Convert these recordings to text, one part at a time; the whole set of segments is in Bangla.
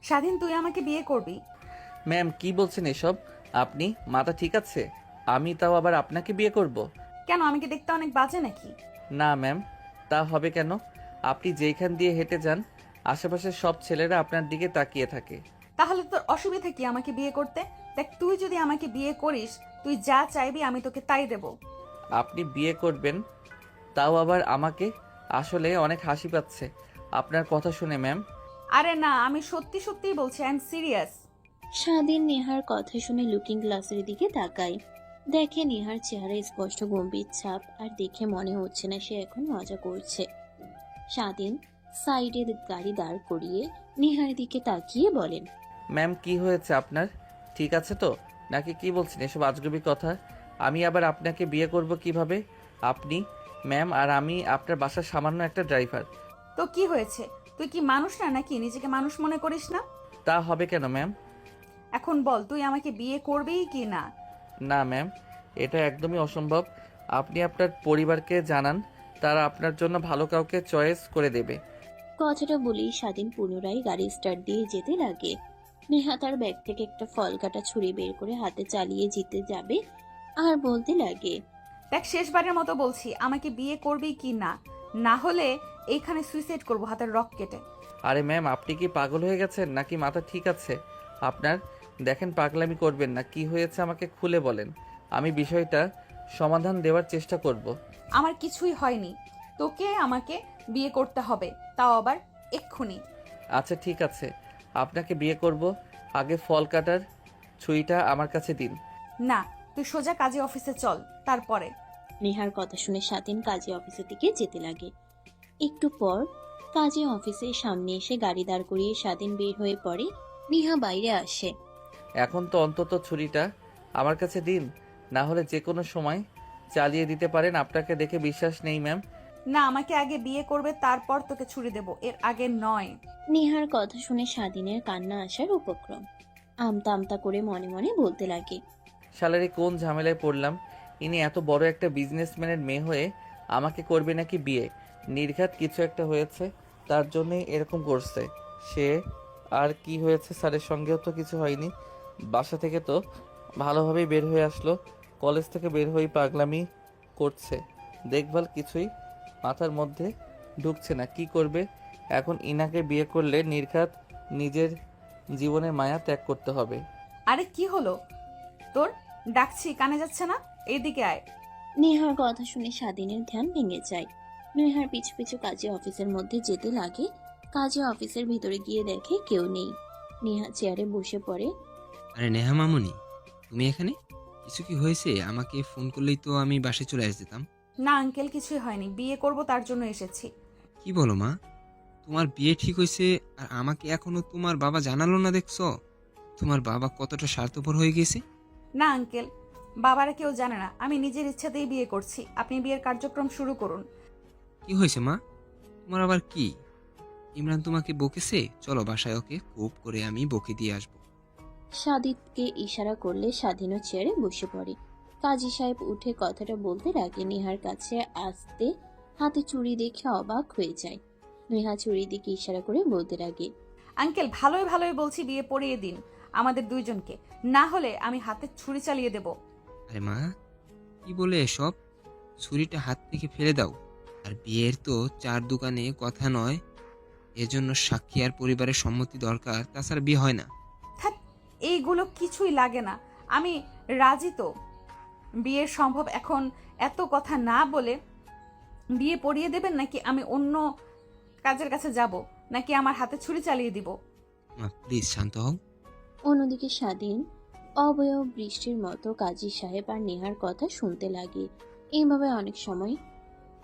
স্বাধীন, তুই আমাকে বিয়ে করবি? ম্যাম কি বলছেন এসব? আপনি মাথা ঠিক আছে? আমি তাও আবার আপনাকে বিয়ে করব? কেন, আমি কি দেখতে অনেক বাজে নাকি? না ম্যাম, তা হবে কেন? আপনি যেইখান দিয়ে হেঁটে যান আশেপাশের সব ছেলেরা আপনার দিকে তাকিয়ে থাকে। তাহলে তোর অসুবিধা কি আমাকে বিয়ে করতে? দেখ, তুই যদি আমাকে বিয়ে করিস, তুই যা চাইবি আমি তোকে তাই দেব। আপনি বিয়ে করবেন, তাও আবার আমাকে? আসলে অনেক হাসি পাচ্ছে আপনার কথা শুনে ম্যাম। আরে না, আমি সত্যি সত্যিই বলছি, আই এম সিরিয়াস। স্বাধীন নেহার কথা শুনে লুকিং গ্লাসের দিকে তাকায়। দেখে নেহার চেহারায় স্পষ্ট গম্ভীর ছাপ, আর দেখে মনে হচ্ছে না সে এখন মজা করছে। স্বাধীন সাইডে গাড়ি দাঁড় করিয়ে নেহার দিকে তাকিয়ে বলেন, ম্যাম কি হয়েছে আপনার? ঠিক আছে তো? নাকি কি বলছেন এসব আজগুবি কথা? আমি আবার আপনাকে বিয়ে করব কিভাবে? আপনি ম্যাম আর আমি আপনার বাসার সামান্য একটা ড্রাইভার। তো কি হয়েছে? তুই কি মানুষ না নাকি? নিজেকে মানুষ মনে করিস না? তা হবে কেন ম্যাম? এখন বল, তুই আমাকে বিয়ে করবি কি না? না ম্যাম, এটা একদমই অসম্ভব। আপনি আপনার পরিবারকে জানান, তারা আপনার জন্য ভালো কাউকে চয়েস করে দেবে। কথাটা বলেই স্বাধীন পুনরায় গাড়ি স্টার্ট দিয়ে যেতে লাগে। নেহা তার ব্যাগ থেকে একটা ফল কাটা ছুরি বের করে হাতে চালিয়ে যেতে যাবে আর বলতে লাগে, দেখ, শেষবারের মতো বলছি, আমাকে বিয়ে করবি কি না? না হলে এইখানে সুইসাইড করবো হাতের রক কেটে। আরে ম্যাম, আপনি কি পাগল হয়ে গেছেন নাকি মাথা ঠিক আছে আপনার? দেখেন, পাগলামি করবেন না। কি হয়েছে আমাকে খুলে বলেন, আমি বিষয়টা সমাধান দেওয়ার চেষ্টা করব। আমার কিছুই হয়নি, তোকে আমাকে বিয়ে করতে হবে, তাও আবার এক্ষুনি। আচ্ছা ঠিক আছে, আপনাকে বিয়ে করব। আগে ফল কাটার ছুরিটা আমার কাছে দিন। না, তুই সোজা কাজী অফিসে চল, তারপরে। নেহার কথা শুনে স্বাধীন কাজী অফিসের দিকে যেতে লাগে। একটু পর কাজী অফিসের সামনে এসে গাড়ি দাঁড় করিয়ে স্বাধীন বের হয়ে পড়ে। নেহা বাইরে আসে। এখন তো অন্তত ছুরিটা আমার কাছে দিন, না হলে যে কোনো সময় চালিয়ে দিতে পারেন। আপনাকে দেখে বিশ্বাস নেই ম্যাম। না, আমাকে আগে বিয়ে করবে, তারপর তোকে ছুরি দেব, এর আগে নয়। নেহার কথা শুনে স্বাধীনের কান্না আসার উপক্রম। আমতা আমতা করে মনে মনে বলতে লাগে, শালারে কোন ঝামেলায় পড়লাম। ইনি এত বড় একটা বিজনেসম্যানের মেয়ে হয়ে আমাকে করবে নাকি বিয়ে? নির্ঘাত কিছু একটা হয়েছে, তার জন্যই এরকম করছে সে। আর কি হয়েছে? স্যারের সঙ্গেও তো কিছু হয়নি। বাসা থেকে তো ভালোভাবেই বের হয়ে আসলো। কলেজ থেকে বের হয়েই পাগলামি করছে। দেখভাল কিছুই মাথার মধ্যে ঢুকছে না। কি করবে এখন? ইনাকে বিয়ে করলে নির্ঘাত নিজের জীবনের মায়া ত্যাগ করতে হবে। আরে কি হলো তোর? ডাকছি, কানে যাচ্ছে না? এইদিকে আয়। নেহার কথা শুনে স্বাধীনের ধ্যান ভেঙে যায়। নেহার পিছু পিছু কাজী অফিসের মধ্যে যেতে লাগে। কাজী অফিসের ভিতরে গিয়ে দেখে কেউ নেই। নেহা চেয়ারে বসে পড়ে। আরে নেহা মামুনি, তুমি এখানে? কিছু কি হয়েছে? আমাকে ফোন করলেই তো আমি বাসায় চলে যেতাম। না আঙ্কেল, কিছুই হয়নি, বিয়ে করব তার জন্য এসেছি। কি বলো মা? তোমার বিয়ে ঠিক হয়েছে আর আমাকে এখনো তোমার বাবা জানালো না? দেখছো তোমার বাবা কতটা স্বার্থপর হয়ে গেছে। না আঙ্কেল, বাবারা কেউ জানে না, আমি নিজের ইচ্ছাতেই বিয়ে করছি। আপনি বিয়ের কার্যক্রম শুরু করুন। কি হয়েছে মা? তোমার আবার কি? ইমরান তোমাকে বকেছে? চলো বাসায় ওকে কোপ করে আমি বকে দিয়ে আসবো। সাদিতকে ইশারা করলে স্বাধীনও চেয়ারে বসে পড়ে। কাজী সাহেব উঠে কথাটা বলতে লাগে নেহার কাছে আসতে হাতে চুড়ি দেখে অবাক হয়ে যায়। নেহা চুড়ি দিকে ইশারা করে বলতে লাগে, আঙ্কেল, ভালোই ভালোই বলছি, বিয়ে পড়িয়ে দিন আমাদের দুইজনকে, না হলে আমি হাতে ছুরি চালিয়ে দেব। আরে মা, কি বলে এসব? ছুরিটা হাত থেকে ফেলে দাও। আর বিয়ের তো চার দোকানে কথা নয়, এজন্য সাক্ষী আর পরিবারের সম্মতি দরকার, তাছাড়া বিয়ে হয় না। থাক, এইগুলো কিছুই লাগে না, আমি রাজি তো। বিয়ের সম্ভব এখন, এত কথা না বলে বিয়ে পড়িয়ে দেবেন নাকি আমি অন্য কাজের কাছে যাব, নাকি আমার হাতে ছুরি চালিয়ে দিব? মা প্লিজ শান্ত হও। অন্যদিকে স্বাধীন অবয়ব বৃষ্টির মতো কাজী সাহেব আর নেহার কথা শুনতে লাগে। এইভাবে অনেক সময়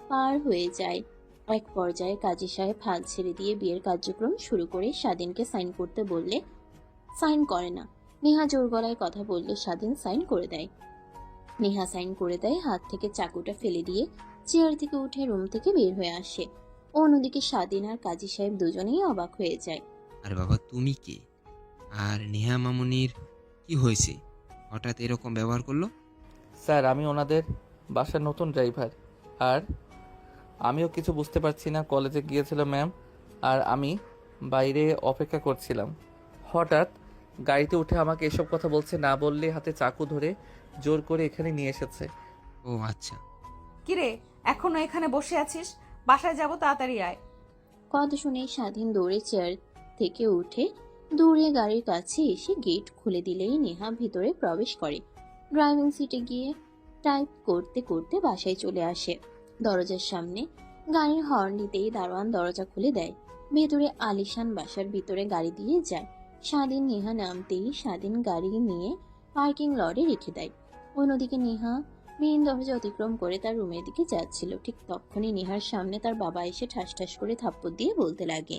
পার হয়ে যায়। এক পর্যায়ে কাজী সাহেব হাল ছেড়ে দিয়ে বিয়ের কার্যক্রম শুরু করে স্বাধীনকে সাইন করতে বললে সাইন করে না। নেহা জোর গলায় কথা বললে স্বাধীন সাইন করে দেয়। নেহা সাইন করে দেয়, হাত থেকে চাকুটা ফেলে দিয়ে চেয়ার থেকে উঠে রুম থেকে বের হয়ে আসে। অন্যদিকে স্বাধীন আর কাজী সাহেব দুজনেই অবাক হয়ে যায়। আরে বাবা, তুমি কে? আর নেহা মামুনির কি হয়েছে? হঠাৎ এরকম ব্যবহার করলো? স্যার, আমি ওনাদের বাসার নতুন ড্রাইভার। আর আমিও কিছু বুঝতে পারছি না। কলেজে গিয়েছিল ম্যাম, আর আমি বাইরে অপেক্ষা করছিলাম। হঠাৎ গাড়িতে উঠে আমাকে এসব কথা বলছে, না বললে হাতে চাকু ধরে জোর করে এখানে নিয়ে এসেছে। ও আচ্ছা। কিরে, এখনো এখানে বসে আছিস? বাসায় যাব, তাড়াতাড়ি আয়। কথা শুনে স্বাধীন দৌড়ে চেয়ার থেকে উঠে দৌড়ে গাড়ির কাছে এসে গেট খুলে দিলেই নেহা ভিতরে প্রবেশ করে। ড্রাইভিং সিটে গিয়ে টাইপ করতে করতে বাসায় চলে আসে। দরজার সামনে গাড়ির হর্ন দিতেই দারোয়ান দরজা খুলে দেয়। ভেতরে আলিশান বাসার ভিতরে গাড়ি দিয়ে যায়। স্বাধীন নেহা নামতেই স্বাধীন গাড়ি নিয়ে পার্কিং লটে রেখে দেয়। অন্যদিকে নেহা মেইন দরজা অতিক্রম করে তার রুমের দিকে যাচ্ছিল। ঠিক তখনই নেহার সামনে তার বাবা এসে ঠাস ঠাস করে থাপ্পড় দিয়ে বলতে লাগে,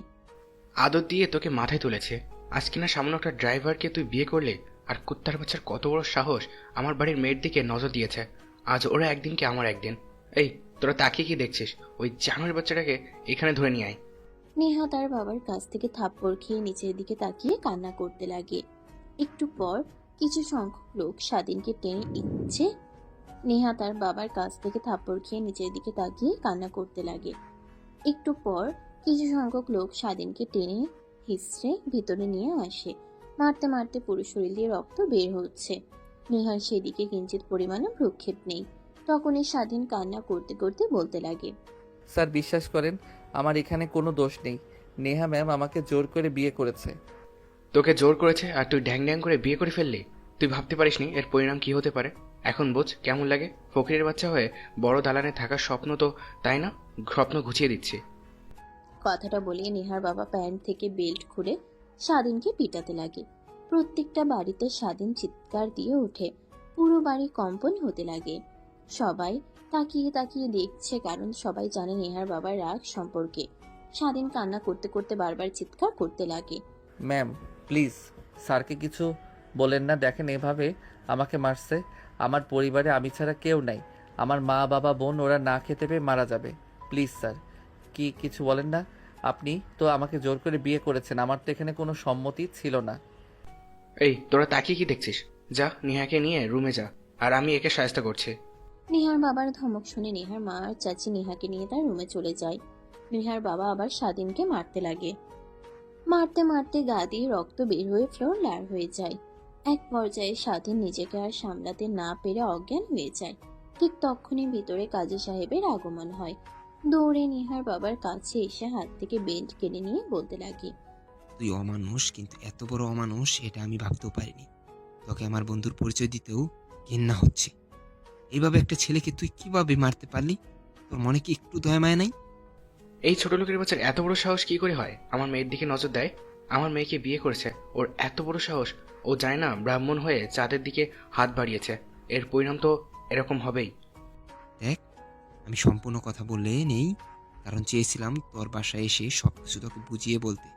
আদর দিয়ে তোকে মাথায় তুলেছে, আজ কিনা সামান্য একটা ড্রাইভারকে তুই বিয়ে করলে, আর কুত্তার বাচ্চার কত বড় সাহস আমার বাড়ির মেয়ের দিকে নজর দিয়েছে। আজ ওরা একদিন কি আমার একদিন। এই তোরা তাকিয়ে কি দেখছিস? ওই জানোয়ার বাচ্চাটাকে এখানে ধরে নিয়ে আয়। নেহা তার বাবার কাছ থেকে থাপ্পড় খেয়ে নিচের দিকে তাকিয়ে কান্না করতে লাগে। একটু পর কিছু সংখ্যক লোক স্বাধীনকে টেনে ইচ্ছে নেহা তার বাবার কাছ থেকে থাপ্পড় খেয়ে নিচের দিকে তাকিয়ে কান্না করতে লাগে। একটু পর কিছু সংখ্যক লোক স্বাধীনকে টেনে হিসড়ে ভিতরে নিয়ে আসে। মারতে মারতে পুরো শরীর দিয়ে রক্ত বের হচ্ছে। নেহার সেদিকে কিঞ্চিত পরিমাণও ভ্রুক্ষেপ নেই। তখনই স্বাধীন কান্না করতে করতে বলতে লাগে, স্যার বিশ্বাস করেন, আমার এখানে কোনো দোষ নেই। নেহা ম্যাম আমাকে জোর করে বিয়ে করেছে। তোকে জোর করেছে আর তুই ড্যাং ড্যাং করে বিয়ে করে ফেললি? তুই ভাবতে পারিসনি এর পরিণাম কি হতে পারে? এখন বোঝ কেমন লাগে ফকিরের বাচ্চা হয়ে বড় দালানে থাকার স্বপ্ন, তো তাই না? স্বপ্ন ঘুচিয়ে দিচ্ছি। কথাটা বলে নেহার বাবা প্যান্ট থেকে বেল্ট খুলে স্বাধীনকে পিটাতে লাগে। প্রত্যেকটা বাড়িতে স্বাধীন চিৎকার দিয়ে ওঠে। পুরো বাড়ি কম্পন হতে লাগে। সবাই তাকিয়ে তাকিয়ে দেখছে, কারণ সবাই জানে নেহার বাবার রাগ সম্পর্কে। স্বাধীন কান্না করতে করতে বারবার চিৎকার করতে লাগে, ম্যাম প্লিজ স্যারকে কিছু বলেন না। দেখেন এভাবে আমাকে মারছে। আমার পরিবারে আমি ছাড়া কেউ নাই। আমার মা বাবা বোন ওরা না খেতে পেয়ে মারা যাবে। প্লিজ স্যার, কি কিছু বলেন না? আপনি তো আমাকে জোর করে বিয়ে করেছেন, আমার তো এখানে কোনো সম্মতি ছিল না। এই তোরা তাকিয়ে কি দেখছিস? যা নেহাকে নিয়ে রুমে যা, আর আমি একে সাহায্য করছি। নেহার বাবার ধমক শুনে নেহার মা আর চাচি নেহাকে নিয়ে তার রুমে চলে যায়। নেহার বাবা আবার স্বাধীনকে মারতে লাগে। মারতে মারতে গা দিয়ে রক্ত বের হয়ে ফ্লোর লাল হয়ে যায়। এক পর্যায়ে স্বাধীন নিজেকে আর সামলাতে না পেরে অজ্ঞান হয়ে যায়। ঠিক তখনই ভিতরে কাজী সাহেবের আগমন হয়। দৌড়ে নেহার বাবার কাছে এসে হাত থেকে বেল্ট কেড়ে নিয়ে বলতে লাগে, তুই অমানুষ, কিন্তু এত বড় অমানুষ এটা আমি ভাবতেও পারিনি। তোকে আমার বন্ধুর পরিচয় দিতেও ঘেন্না হচ্ছে। এইভাবে একটা ছেলেকে তুই কিভাবে মারতে পারলি? তোর মনে কি একটু দয়া মায়া নাই? এই ছোট লোকের বাচ্চার এত বড় সাহস কি করে হয় আমার মেয়ের দিকে নজর দেয়? আমার মেয়েকে বিয়ে করেছে, ওর এত বড় সাহস। ও জানে না ব্রাহ্মণ হয়ে চাঁদের দিকে হাত বাড়িয়েছে, এর পরিণাম তো এরকম হবেই। দেখ, আমি সম্পূর্ণ কথা বললে নেই, কারণ চেয়েছিলাম তোর বাসায় এসে সবকিছু তোকে বুঝিয়ে বলতে।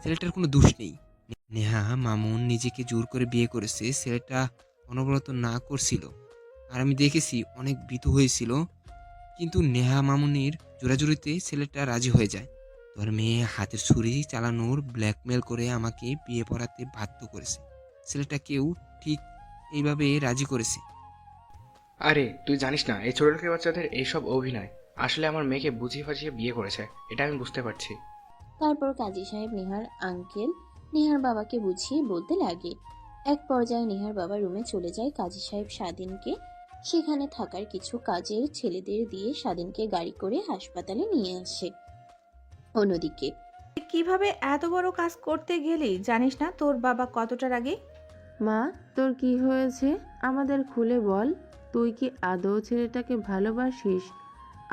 ছেলেটার কোনো দোষ নেই। নেহা মামুন নিজেকে জোর করে বিয়ে করেছে। ছেলেটা অনবরত না করছিল, আর আমি দেখেছি অনেক ভীতু হয়েছিল, কিন্তু নেহা মামুনির জোরাজুরিতে ছেলেটা রাজি হয়ে যায়। তোর মেয়ে হাতের ছুরি চালানোর ব্ল্যাকমেল করে আমাকে বিয়ে পড়াতে বাধ্য করেছে। ছেলেটাকেও ঠিক এইভাবে রাজি করেছে। আরে তুই জানিস না এই ছোট লোকের বাচ্চাদের এইসব অভিনয়। আসলে আমার মেয়েকে বুঝিয়ে ফাজিয়ে বিয়ে করেছে, এটা আমি বুঝতে পারছি। তারপর কাজী সাহেব নেহার আঙ্কেল নেহার বাবাকে বুঝিয়ে বলতে লাগে। এক পর্যায়ে নেহার বাবা রুমে চলে যায়। কাজী সাহেব স্বাধীনকে সেখানে থাকার কিছু কাজের ছেলেদের দিয়ে স্বাধীনকে গাড়ি করে হাসপাতালে নিয়ে আসে। অন্যদিকে কিভাবে এত বড় কাজ করতে গেলি জানিস না তোর বাবা কতটা রাগে? মা, তোর কি হয়েছে আমাদের খুলে বল। তুই কি আদৌ ছেলেটাকে ভালোবাসিস?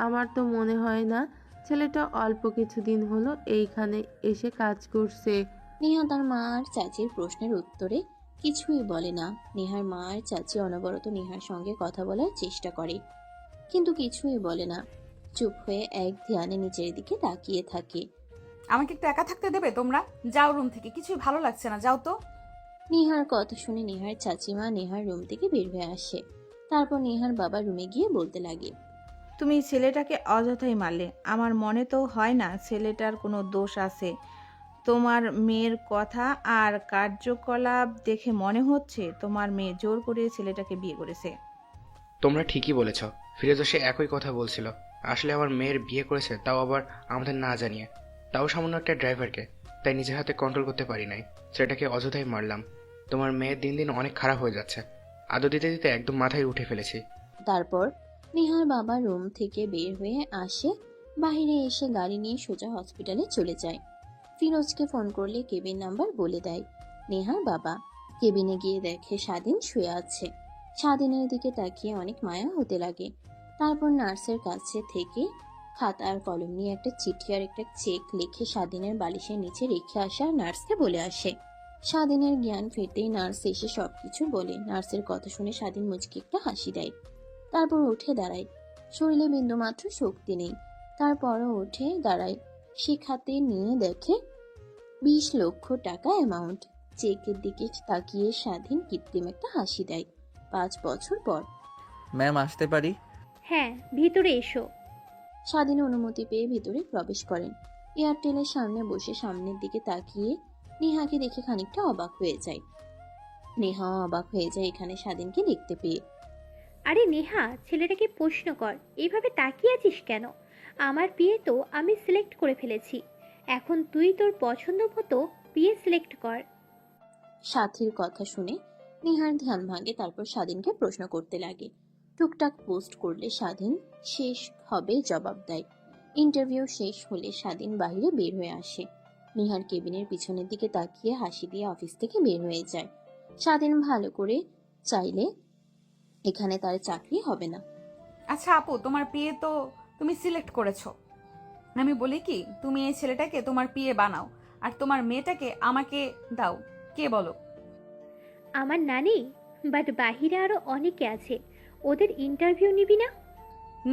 আমার তো মনে হয় না। ছেলেটা অল্প কিছুদিন হলো এইখানে এসে কাজ করছে। নেহা তার মা আর চাচির প্রশ্নের উত্তরে কিছুই বলে না। নেহার মা আর চাচি অনবরত নেহার সঙ্গে কথা বলার চেষ্টা করে, কিন্তু কিছুই বলে না। চুপ হয়ে এক ধ্যানে নিচের দিকে তাকিয়ে থাকে। আমাকে একটু একা থাকতে দেবে তোমরা? যাও রুম থেকে, কিছুই ভালো লাগছে না, যাও তো। নেহার কথা শুনে নেহার চাচিমা নেহার রুম থেকে বের হয়ে আসে। তারপর নেহার বাবা রুমে গিয়ে বলতে লাগে, তুমি ছেলেটাকে অযথাই মারলে। আমার মনে তো হয় না ছেলেটার কোনো দোষ আছে। তোমার মেয়ের কথা আর কার্যকলাপ দেখে মনে হচ্ছে তোমার মেয়ে জোর করে ছেলেটাকে বিয়ে করেছে। তোমরা ঠিকই বলেছ। ফিরোজা সে একই কথা বলছিল। আসলে আমার মেয়ের বিয়ে করেছে, তাও আবার আমাদের না জানিয়ে, তাও সামান্য একটা ড্রাইভারকে। তাই নিজের হাতে কন্ট্রোল করতে পারি নাই, ছেলেটাকে অযথাই মারলাম। তোমার মেয়ের দিন দিন অনেক খারাপ হয়ে যাচ্ছে, আদর দিতে দিতে একদম মাথায় উঠে ফেলেছি। তারপর নেহার বাবা রুম থেকে বের হয়ে আসে, বাইরে এসে গাড়ি নিয়ে সোজা হসপিটালে চলে যায়। ফিরোজকে ফোন করলে কেবিন নাম্বার বলে দেয় নেহার বাবা। কেবিনে গিয়ে দেখে স্বাধীন শুয়ে আছে। স্বাধীনের দিকে তাকিয়ে অনেক মায়া হতে লাগে। তারপর নার্সের কাছে থেকে খাতা আর কলম নিয়ে একটা চিঠি আর একটা চেক লিখে স্বাধীনের বালিশের নিচে রেখে আসে আর নার্সকে বলে আসে। স্বাধীনের জ্ঞান ফিরতেই নার্স এসে সবকিছু বলে। নার্সের কথা শুনে স্বাধীন মুচকি একটা হাসি দেয়। তারপর উঠে দাঁড়ায়। শরীরে বিন্দুমাত্র শক্তি নেই, তারপরও উঠে দাঁড়ায়। সে খাতে নিয়ে দেখে 20 লক্ষ টাকা অ্যামাউন্ট। চেকের দিকে তাকিয়ে স্বাধীন কৃত্রিম একটা হাসি দেয়। 5 বছর পর। ম্যাম আসতে পারি? হ্যাঁ, ভিতরে এসো। স্বাধীন অনুমতি পেয়ে ভিতরে প্রবেশ করেন। এয়ারটেলের সামনে বসে সামনের দিকে তাকিয়ে নেহাকে দেখে খানিকটা অবাক হয়ে যায়। নেহাও অবাক হয়ে যায় এখানে স্বাধীনকে দেখতে পেয়ে। আরে নেহা, ছেলেটাকে প্রশ্ন কর, এইভাবে তাকিয়ে আছিস কেন? আমার বিয়ে তো আমি সিলেক্ট করে ফেলেছি, এখন তুই তোর পছন্দ মতো বিয়ে সিলেক্ট কর। সাথীর কথা শুনে নেহার ধ্যান ভাঙে। তারপর স্বাধীনকে প্রশ্ন করতে লাগে। টুকটাক পোস্ট করলে স্বাধীন শেষ হবে জবাব দেয়। ইন্টারভিউ শেষ হলে স্বাধীন বাইরে বের হয়ে আসে। নেহার কেবিনের পিছনের দিকে তাকিয়ে হাসি দিয়ে অফিস থেকে বের হয়ে যায়। স্বাধীন ভালো করে চাইলে এখানে তার চাকরি হবে না। আচ্ছা আপু, তোমার পিএ তো তুমি সিলেক্ট করেছো। আমি বলি কি, তুমি এই ছেলেটাকে তোমার পিএ বানাও আর তোমার মেয়েটাকে আমাকে দাও। কে বলো? আমার নানি, বাট বাহিরে আরো অনেকে আছে, ওদের ইন্টারভিউ নিবি না?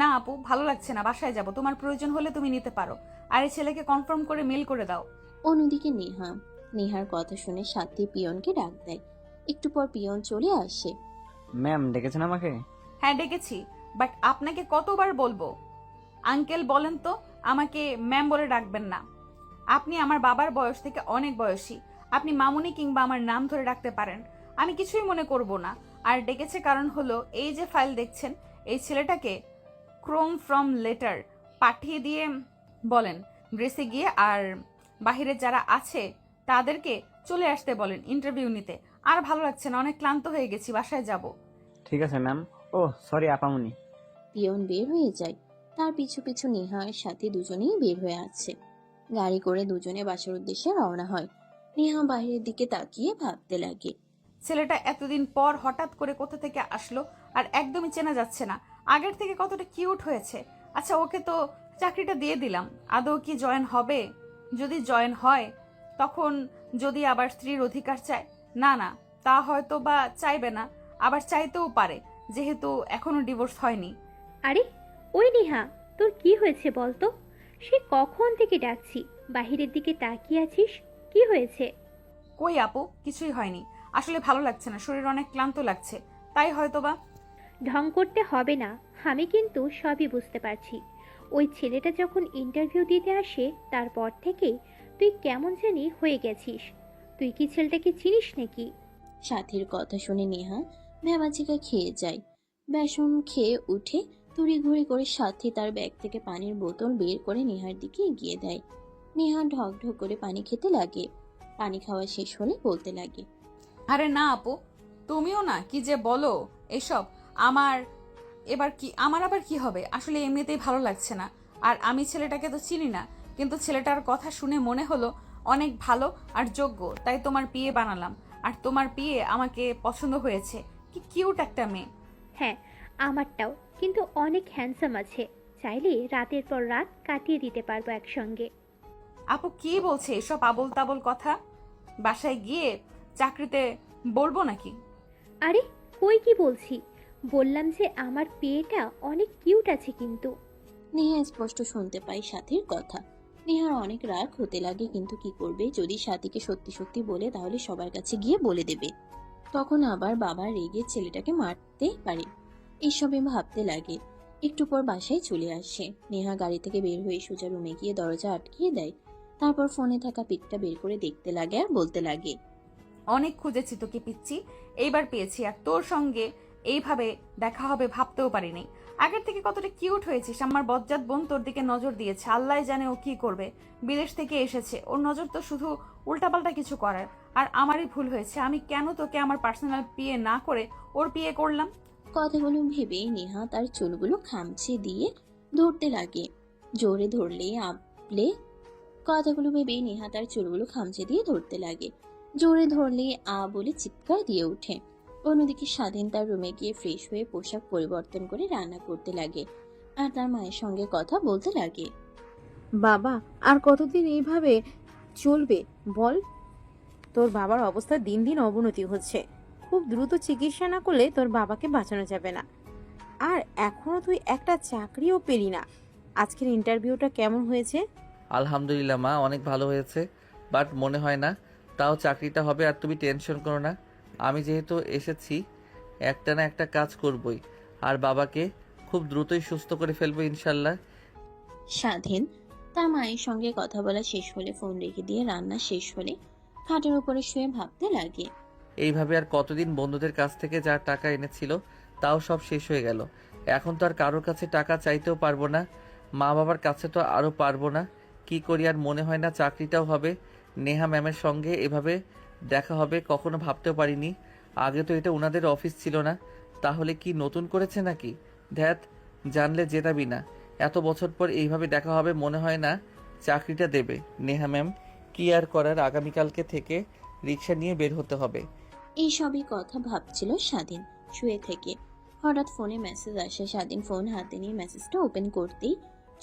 না আপু, ভালো লাগছে না, বাসায় যাব। তোমার প্রয়োজন হলে তুমি নিতে পারো, আর এই ছেলেকে কনফার্ম করে মেল করে দাও। অন্যদিকে নেহার কথা শুনে সাথী পিয়নকে ডাক দেয়। একটু পর পিয়ন চলে আসে। ম্যাম ডেকেছেন আমাকে? হ্যাঁ ডেকেছি, বাট আপনাকে কতবার বলবো আঙ্কেল বলেন তো, আমাকে ম্যাম বলে ডাকবেন না। আপনি আমার বাবার বয়স থেকে অনেক বয়সী, আপনি মামুনি কিংবা আমার নাম ধরে ডাকতে পারেন, আমি কিছুই মনে করব না। আর ডেকেছে কারণ হলো এই যে ফাইল দেখছেন, এই ছেলেটাকে ক্রোম ফ্রম লেটার পাঠিয়ে দিয়ে বলেন গ্রেসে গিয়ে আর বাহিরে যারা আছে তাদেরকে চলে আসতে বলেন ইন্টারভিউ নিতে। আর ভালো লাগছে না, অনেক ক্লান্ত হয়ে গেছি, বাসায় যাব। ঠিক আছে ম্যাম। ও সরি আপামনি। পিয়ন বের হয়ে যায়। তার পিছু পিছু নেহার সাথে দুজনেই বের হয়ে আছে। গাড়ি করে দুজনে বাসার উদ্দেশ্যে রওনা হয়। নেহা বাইরের দিকে তাকিয়ে ভাবতে লাগে। ছেলেটা এতদিন পর হঠাৎ করে কোথা থেকে আসলো আর একদমই চেনা যাচ্ছে না। আগের থেকে কতটা কিউট হয়েছে। আচ্ছা, ওকে তো চাকরিটা দিয়ে দিলাম, আদৌ কি জয়েন হবে? যদি জয়েন হয় তখন যদি আবার স্ত্রীর অধিকার চায়, না না, তা হয়তো বা চাইবে না, আবার চাইতেও পারে, যেহেতু এখনো ডিভোর্স হয়নি। আরে ওই নেহা, তোর কি হয়েছে বলতো? সে কখন থেকে ডাকছি, বাহিরের দিকে তাকিয়ে আছিস, কি হয়েছে? কই আপু, কিছুই হয়নি, আসলে ভালো লাগছে না, শরীর অনেক ক্লান্ত লাগছে, তাই হয়তোবা। ঢং করতে হবে না, আমি কিন্তু সবই বুঝতে পারছি। ওই ছেলেটা যখন ইন্টারভিউ দিতে আসে তারপর থেকেই তুই কেমন জানি হয়ে গেছিস। তুই কি ছেলেটাকে চিনিস নাকি? সাথীর কথা শুনে নেহা ভ্যাবাচিকা খেয়ে যায়। বেসন খেয়ে উঠে তড়িঘড়ি করে সাথী তার ব্যাগ থেকে পানির বোতল বের করে নেহার দিকে এগিয়ে দেয়। নেহা ঢক ঢক করে পানি খেতে লাগে। পানি খাওয়া শেষ হলে বলতে লাগে। আরে না আপু, তুমিও না, কি যে বলো এসব। আমার আবার কি হবে? আসলে এমনিতেই ভালো লাগছে না। আর আমি ছেলেটাকে তো চিনি না, কিন্তু ছেলেটার কথা শুনে মনে হলো অনেক ভালো আর যোগ্য, তাই তোমার পিএ বানালাম। আর তোমার পিএ আমাকে পছন্দ হয়েছে, কি কিউট একটা মেয়ে। হ্যাঁ, আমারটাও, কিন্তু অনেক হ্যান্ডসাম আছে, চাইলে রাতের পর রাত কাটিয়ে দিতে পারবো একসঙ্গে। আপু কি বলছে এসব আবোল তাবোল কথা? বাসায় গিয়ে চাকরিতে বলবো নাকি? আরে কই কি বলছি, বললাম যে আমার বিয়েটা অনেক কিউট আছে কিন্তু। নেহা স্পষ্ট শুনতে পাই সাথীর কথা। নেহার অনেক রাগ হতে লাগে, কিন্তু কি করবে, যদি সাথীকে সত্যি সত্যি বলে তাহলে সবার কাছে গিয়ে বলে দেবে, তখন আবার বাবা রেগে ছেলেটাকে মারতে পারে। এইসবে ভাবতে লাগে। একটু পর বাসায় চলে আসে। নেহা গাড়ি থেকে বের হয়ে সোজা রুমে গিয়ে দরজা আটকিয়ে দেয়। তারপর ফোনে থাকা পিকটা বের করে দেখতে লাগে আর বলতে লাগে, অনেক খুঁজেছি তোকে পিচ্ছি, এইবার পেয়েছি। আর তোর সঙ্গে এইভাবে দেখা হবে ভাবতেও পারিনি। আগের থেকে কতটা কিউট হয়েছিস। আমার বজ্জাত বোন তোর দিকে নজর দিয়েছে, আল্লাহ জানে ও কি করবে। বিদেশ থেকে এসেছে, ওর নজর তো শুধু উল্টাপাল্টা কিছু করার। আর আমারই ভুল হয়েছে, আমি কেন তোকে আমার পার্সোনাল বিয়ে না করে ওর বিয়ে করলাম। কথাগুলো ভেবে নেহা তার চুলগুলো খামচে দিয়ে ধরতে লাগে। জোরে ধরলে আপলে কথাগুলো ভেবে নেহা তার চুলগুলো খামচে দিয়ে ধরতে লাগে। জোরে ধরলে বলে চিৎকার দিয়ে ওঠে। অন্যদিকে স্বাধীন তার রুমে গিয়ে ফ্রেশ হয়ে পোশাক পরিবর্তন করে রান্না করতে লাগে আর তার মায়ের সঙ্গে কথা বলতে লাগে। বাবা, আর কতদিন এইভাবে চলবে বল? তোর বাবার অবস্থা দিন দিন অবনতি হচ্ছে। খুব দ্রুত চিকিৎসা না করলে তোর বাবাকে বাঁচানো যাবে না। আর এখনো তুই একটা চাকরিও পেলি না। আজকের ইন্টারভিউটা কেমন হয়েছে? আলহামদুলিল্লাহ মা, অনেক ভালো হয়েছে, বাট মনে হয় না তাও চাকরিটা হবে। আর তুমি টেনশন করো না, আমি যেহেতু এসেছি একটা না একটা কাজ করবই, আর বাবাকে খুব দ্রুতই সুস্থ করে ফেলবো ইনশাল্লাহ। স্বাধীন তার মায়ের সঙ্গে কথা বলা শেষ হলে ফোন রেখে দিয়ে রান্না শেষ হলে খাটের উপরে শুয়ে ভাবতে লাগে। এইভাবে আর কতদিন বন্ধুদের কাছ থেকে যা টাকা এনেছিল তাও সব শেষ হয়ে গেল। এখন তো আর কারোর কাছে টাকা চাইতেও পারবো না, মা বাবার কাছে তো আরও পারবো না। কি করি আর মনে হয় না চাকরিটাও হবে। নেহা ম্যামের সঙ্গে এভাবে দেখা হবে কখনো ভাবতেও পারিনি। আগে তো এটা ওনাদের অফিস ছিল না, তাহলে কি নতুন করেছে নাকি? ধ্যাত, জানলে জেতাবি না। এত বছর পর এইভাবে দেখা হবে, মনে হয় না চাকরিটা দেবে নেহা ম্যাম। কি আর করার, আগামীকালকে থেকে রিক্সা নিয়ে বের হতে হবে। এই সবই কথা ভাবছিল স্বাধীন শুয়ে থেকে। হঠাৎ ফোনে মেসেজ আসে। স্বাধীন ফোন হাতে নিয়ে মেসেজটা ওপেন করতেই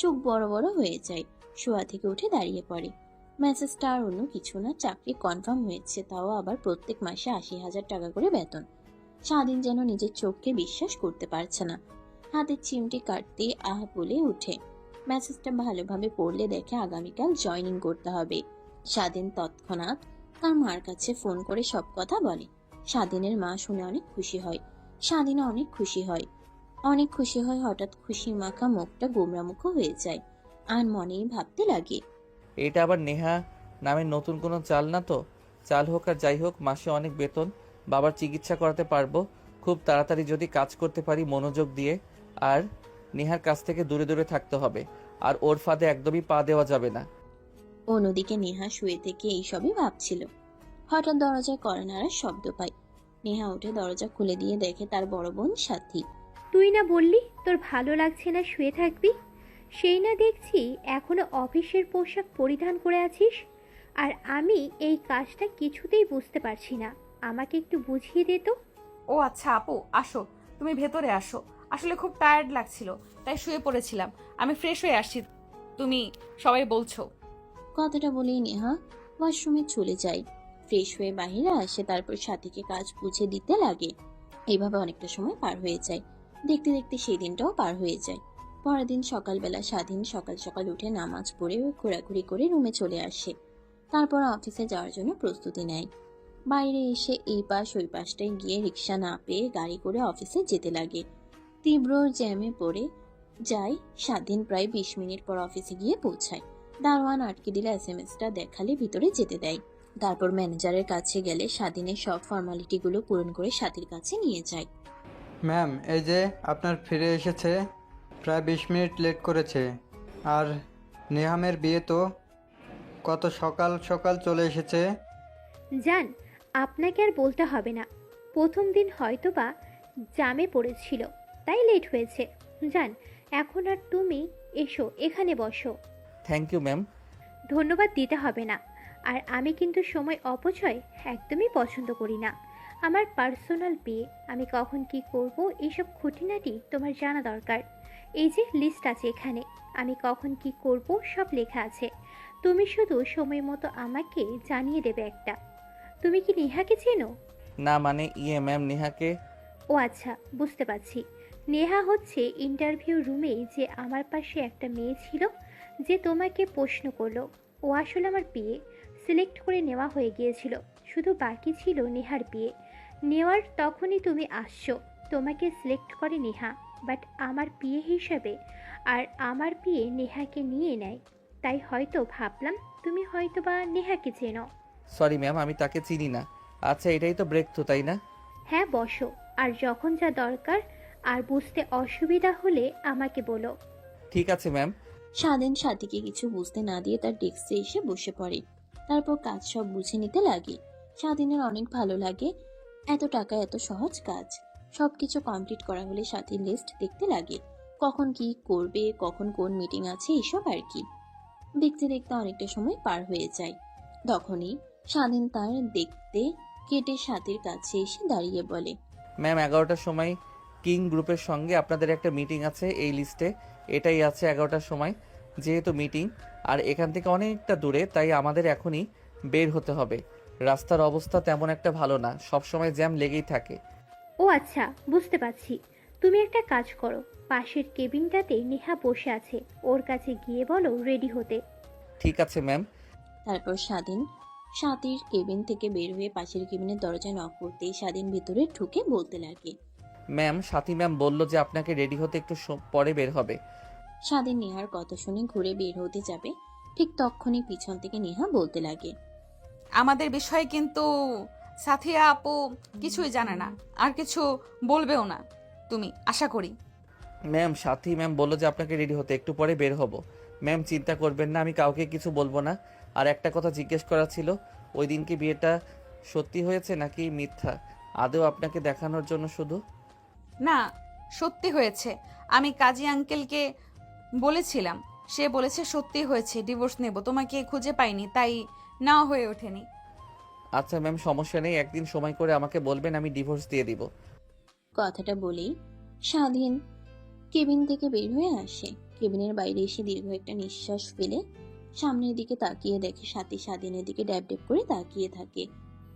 চোখ বড় বড় হয়ে যায়। শোয়া থেকে উঠে দাঁড়িয়ে পড়ে। মেসেজটা আর অন্য কিছু না, চাকরি কনফার্ম হয়েছে, তাও আবার প্রত্যেক মাসে ৮০,০০০ টাকা করে বেতন। স্বাধীন যেন নিজের চোখকে বিশ্বাস করতে পারছে না। হাতের চিমটি কাটতে বলে উঠে। মেসেজটা ভালোভাবে পড়লে দেখে আগামীকাল জয়েনিং করতে হবে। স্বাধীন তৎক্ষণাৎ তার মার কাছে ফোন করে সব কথা বলে। স্বাধীনের মা শুনে অনেক খুশি হয়। স্বাধীনও অনেক খুশি হয়। অনেক খুশি হয়। হঠাৎ খুশি মাখা মুখটা গোমরামুখ হয়ে যায় আর মনেই ভাবতে লাগে, এটা আবার নেহা নামের নতুন কোনো চাল না তো? চাল হোক আর যাই হোক, মাসে অনেক বেতন, বাবার চিকিৎসা করাতে পারবো খুব তাড়াতাড়ি যদি কাজ করতে পারি মনোযোগ দিয়ে। আর নেহার কাছ থেকে দূরে দূরে থাকতে হবে, আর ওর ফাঁদে একদমই পা দেওয়া যাবে না। অন্যদিকে নেহা শুয়ে থেকে এইসবই ভাবছিল। হঠাৎ দরজায় কড়া নাড়ার শব্দ পায়। নেহা উঠে দরজা খুলে দিয়ে দেখে তার বড় বোন সাথী। তুই না বললি তোর ভালো লাগছে না, শুয়ে থাকবি? সেই না দেখছি এখনো অফিসের পোশাক পরিধান করে আছিস। আর আমি এই কাজটা কিছুতেই বুঝতে পারছি না, আমাকে একটু বুঝিয়ে দে তো। ও আচ্ছা আপু, আসো, তুমি ভেতরে আসো। আসলে খুব টায়ার্ড লাগছিল, তাই শুয়ে পড়েছিলাম। আমি ফ্রেশ হয়ে আসছি, তুমি সবাই বলছো। কথাটা বলেই নেহা ওয়াশরুমে চলে যায়। ফ্রেশ হয়ে বাইরে আসে, তারপর সাথীকে কাজ বুঝে দিতে লাগে। এইভাবে অনেকটা সময় পার হয়ে যায়। দেখতে দেখতে সেই দিনটাও পার হয়ে যায়। পরের দিন সকালবেলা স্বাধীন সকাল সকাল উঠে নামাজ পড়ে ঘোরাঘুরি করে রুমে চলে আসে। তারপর অফিসে যাওয়ার জন্য প্রস্তুতি নেয়। বাইরে এসে এই পাশ ওই পাশটায় গিয়ে রিক্সা না পেয়ে গাড়ি করে অফিসে যেতে লাগে। তীব্র জ্যামে পড়ে যায় স্বাধীন। প্রায় ২০ মিনিট পর অফিসে গিয়ে পৌঁছায়। দারোয়ান আটকে দিলে SMS-টা দেখালে ভিতরে যেতে দেয়। তারপর ম্যানেজারের কাছে গেলে স্বাধীনের সব ফর্মালিটিগুলো পূরণ করে সাথীর কাছে নিয়ে যায়। ম্যাম, এই যে আপনার ফিরে এসেছে, প্রায় ২০ মিনিট লেট করেছে। আর নেহামের বিয়ে তো কত সকাল সকাল চলে এসেছে। জান, আপনাকে আর বলতে হবে না, প্রথম দিন হয়তো বা জামে পড়েছিল তাই লেট হয়েছে। জান, এখন আর তুমি এসো, এখানে বসো। Thank you ma'am. ধন্যবাদ দিতে হবে না। আর আমি কিন্তু সময় অপচয় একদমই পছন্দ করি না। আমার পার্সোনাল বিয়ে, আমি কখন কি করব এসব খুঁটিনাটি তোমার জানা দরকার। এই যে লিস্ট আছে এখানে, আমি কখন কি করব সব লেখা আছে। তুমি শুধু সময় মতো আমাকে জানিয়ে দেবে একটা। তুমি কি নেহাকে চেনো? না মানে ম্যাম, নেহাকে? ও আচ্ছা, বুঝতে পারছি। নেহা হচ্ছে ইন্টারভিউ রুমে যে আমার পাশে একটা মেয়ে ছিল, যে তোমাকে প্রশ্ন করলো। ও আসলে আমার বিয়ে সিলেক্ট করে নেওয়া হয়ে গিয়েছিল, শুধু বাকি ছিল নেহার বিয়ে নেওয়ার। তখনই তুমি আসছো। তোমাকে সিলেক্ট করে নেহা, বাট আমার বিয়ে হিসাবে। আর আমার বিয়ে নেহাকে নিয়ে নেয়, তাই হয়তো ভাবলাম তুমি হয়তো বা নেহাকে চেনো। সরি ম্যাম, আমি তাকে চিনি না। আচ্ছা, এটাই তো ব্রেক তো, তাই না? হ্যাঁ বসো, আর যখন যা দরকার আর বুঝতে অসুবিধা হলে আমাকে বলো। ঠিক আছে ম্যাম। স্বাধীন সাথীকে কিছু বুঝতে না দিয়ে তার ডেস্কে এসে বসে পড়ে। তারপর কাজ সব বুঝে নিতে লাগে। স্বাধীনের অনেক ভালো লাগে, এত টাকা এত সহজ কাজ। সবকিছু কমপ্লিট করা হলে সাথীর লিস্ট দেখতে লাগে, কখন কি করবে, কখন কোন মিটিং আছে, এসব আর কি। দেখতে দেখতে অনেকটা সময় পার হয়ে যায়। তখনই স্বাধীন তার দেখতে কেটে সাথীর কাছে এসে দাঁড়িয়ে বলে, ম্যাম 11টার সময় কিং গ্রুপের সঙ্গে আপনাদের একটা মিটিং আছে এই লিস্টে। এটাই আছে 11টার সময়। যেহেতু মিটিং আর এখান থেকে অনেকটা দূরে, তাই আমাদের এখনই বের হতে হবে। রাস্তার অবস্থা তেমন একটা ভালো না, সব সময় জ্যাম লেগেই থাকে। ও আচ্ছা, বুঝতে পারছি। তুমি একটা কাজ করো, পাশের কেবিনটাতে নেহা বসে আছে, ওর কাছে গিয়ে বলো রেডি হতে। ঠিক আছে ম্যাম। তারপর স্বাধীন সাথীর কেবিন থেকে বের হয়ে পাশের কেবিনের দরজায় নক করতেই স্বাধীন ভিতরে ঢুকে বলতে লাগে, ম্যাম সাথী ম্যাম বলল যে আপনাকে রেডি হতে একটু পরে বের হবে। স্বাধীন নেহার কথা শুনে ঘুরে বের হতে যাবে, ঠিক তখনই পিছন থেকে নেহা বলতে লাগে, আমাদের বিষয়ে কিন্তু সাথিয়া আপু কিছুই জানে না, আর কিছু বলবেও না তুমি, আশা করি। ম্যাম সাথী ম্যাম বলল যে আপনাকে রেডি হতে একটু পরে বের হব। ম্যাম চিন্তা করবেন না, আমি কাউকে কিছু বলবো না। আর একটা কথা জিজ্ঞেস করা ছিল, ওই দিনকে বিয়েটা সত্যি হয়েছে নাকি মিথ্যা? আদৌ আপনাকে দেখানোর জন্য শুধু? না, সত্যি হয়েছে। আমি কাজী আঙ্কেলকে বলেছিলাম, সে বলেছে সত্যি হয়েছে, ডিভোর্স নেব। তোমাকে খুঁজে পাইনি, তাই নাও হয়ে ওঠেনি। আচ্ছা ম্যাম সমস্যা নেই, একদিন সময় করে আমাকে বলবেন, আমি ডিভোর্স দিয়ে দিব। কথাটা বলেই স্বাধীন কেবিন থেকে বের হয়ে আসে। কেবিনের বাইরে এসে দীর্ঘ একটা নিঃশ্বাস ফেলে সামনের দিকে তাকিয়ে দেখে সাথী স্বাধীনের দিকে ড্যাব ড্যাব করে তাকিয়ে থাকে।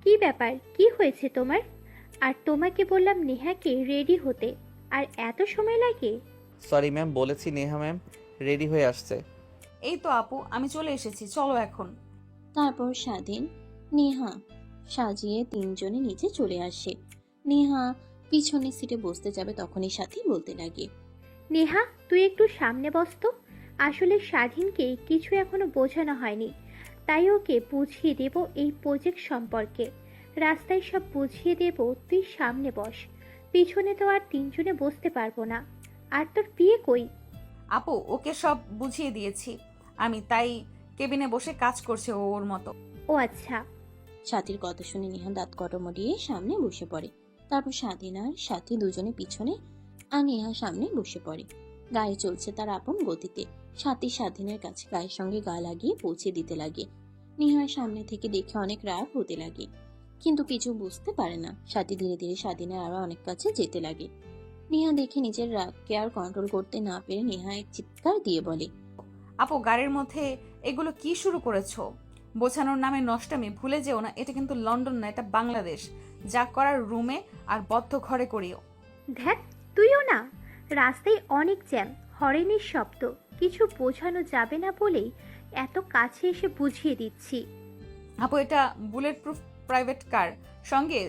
কি ব্যাপার, কি হয়েছে তোমার? আর তোমাকে বললাম নেহাকে রেডি হতে, আর এত সময় লাগে? সরি ম্যাম, বলেছি নেহা ম্যাম রেডি হয়ে আসছে। এই তো আপু, আমি চলে এসেছি, চলো এখন। তারপর স্বাধীন নেহা সাজিয়ে তিনজনে নিচে চলে আসে। নেহা পিছনের সিটে বসতে যাবে, তখনই সাথী বলতে লাগে, নেহা তুই একটু সামনে বস তো। আসলে স্বাধীনকে কিছু এখনো বোঝানো হয়নি, তাই ওকে বুঝিয়ে দেব এই প্রজেক্ট সম্পর্কে। রাস্তায় সব বুঝিয়ে দেব, তুই সামনে বস। পিছনে তো আর তিনজনে বসতে পারবো না। আর তোর বিয়ে কই? আপু, ওকে সব বুঝিয়ে দিয়েছি আমি, তাই কেবিনে বসে কাজ করছে ও ওর মতো। ও আচ্ছা। সাথীর কথা শুনে নেহা দাঁত কটমটিয়ে সামনে বসে পড়ে। তারপর স্বাধীন আর সাথী দুজনে পিছনে আর নেহা সামনে বসে পড়ে। গায়ে চলছে তার আপন গতিতে। সাথী স্বাধীনের কাছে গায়ের সঙ্গে গা লাগিয়ে পৌঁছে দিতে লাগে। নেহার সামনে থেকে দেখে অনেক রাগ হতে লাগে, কিন্তু কিছু বুঝতে পারে না। সাথী ধীরে ধীরে স্বাধীনের আরো অনেক কাছে যেতে লাগে। নেহা দেখে নিজের রাগকে আর কন্ট্রোল করতে না পেরে নেহা এক চিৎকার দিয়ে বলে, আপু, গাড়ির মধ্যে এগুলো কি শুরু করেছো? বোঝানোর নামে নষ্টামি, ভুলে যেও না এটা কিন্তু লন্ডন না, এটা বাংলাদেশ। যা করার রুমে আর বদ্ধ ঘরে করিও। দেখ, তুইও না। রাস্তায় অনেক জ্যাম, হরেনের শব্দ, কিছু বোঝানো যাবে না বলেই এত কাছে এসে বুঝিয়ে দিচ্ছি। আপু, এটা বুলেট প্রুফ প্রাইভেট কার, সঙ্গে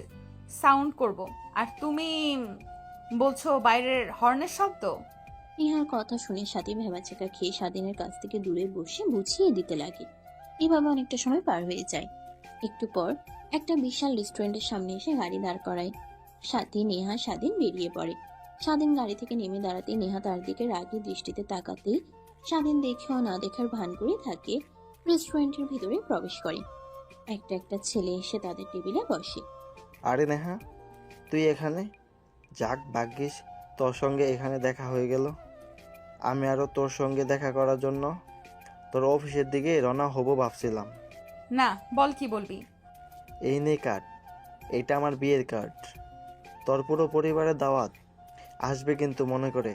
সাউন্ড করব, আর তুমি বলছো বাইরের হর্নের শব্দ? নেহার কথা শুনে সাথী ভেবাচেকা খেয়ে স্বাধীনের কাছ থেকে দূরে বসে বুঝিয়ে দিতে লাগে। এভাবে অনেকটা সময় পার হয়ে যায়। একটু পর একটা বিশাল রেস্টুরেন্টের সামনে এসে গাড়ি দাঁড় করায়। সাথী, নেহা, স্বাধীন বেরিয়ে পড়ে। স্বাধীন গাড়ি থেকে নেমে দাঁড়াতেই নেহা তার দিকে রাগী দৃষ্টিতে তাকাতেই স্বাধীন দেখেও না দেখার ভান করে থাকে রেস্টুরেন্টের ভিতরে প্রবেশ করে। একটা একটা ছেলে এসে তাদের টেবিলে বসে। আরে নেহা, তুই এখানে? যাক ভাগ্যিস তোর সঙ্গে এখানে দেখা হয়ে গেল। আমি আরও তোর সঙ্গে দেখা করার জন্য তোর অফিসের দিকে রওনা হব ভাবছিলাম। না, বল কি বলবি। এই নে কার্ড, এটা আমার বিয়ের কার্ড। তোর পুরো পরিবারের দাওয়াত আসবে কিন্তু মনে করে।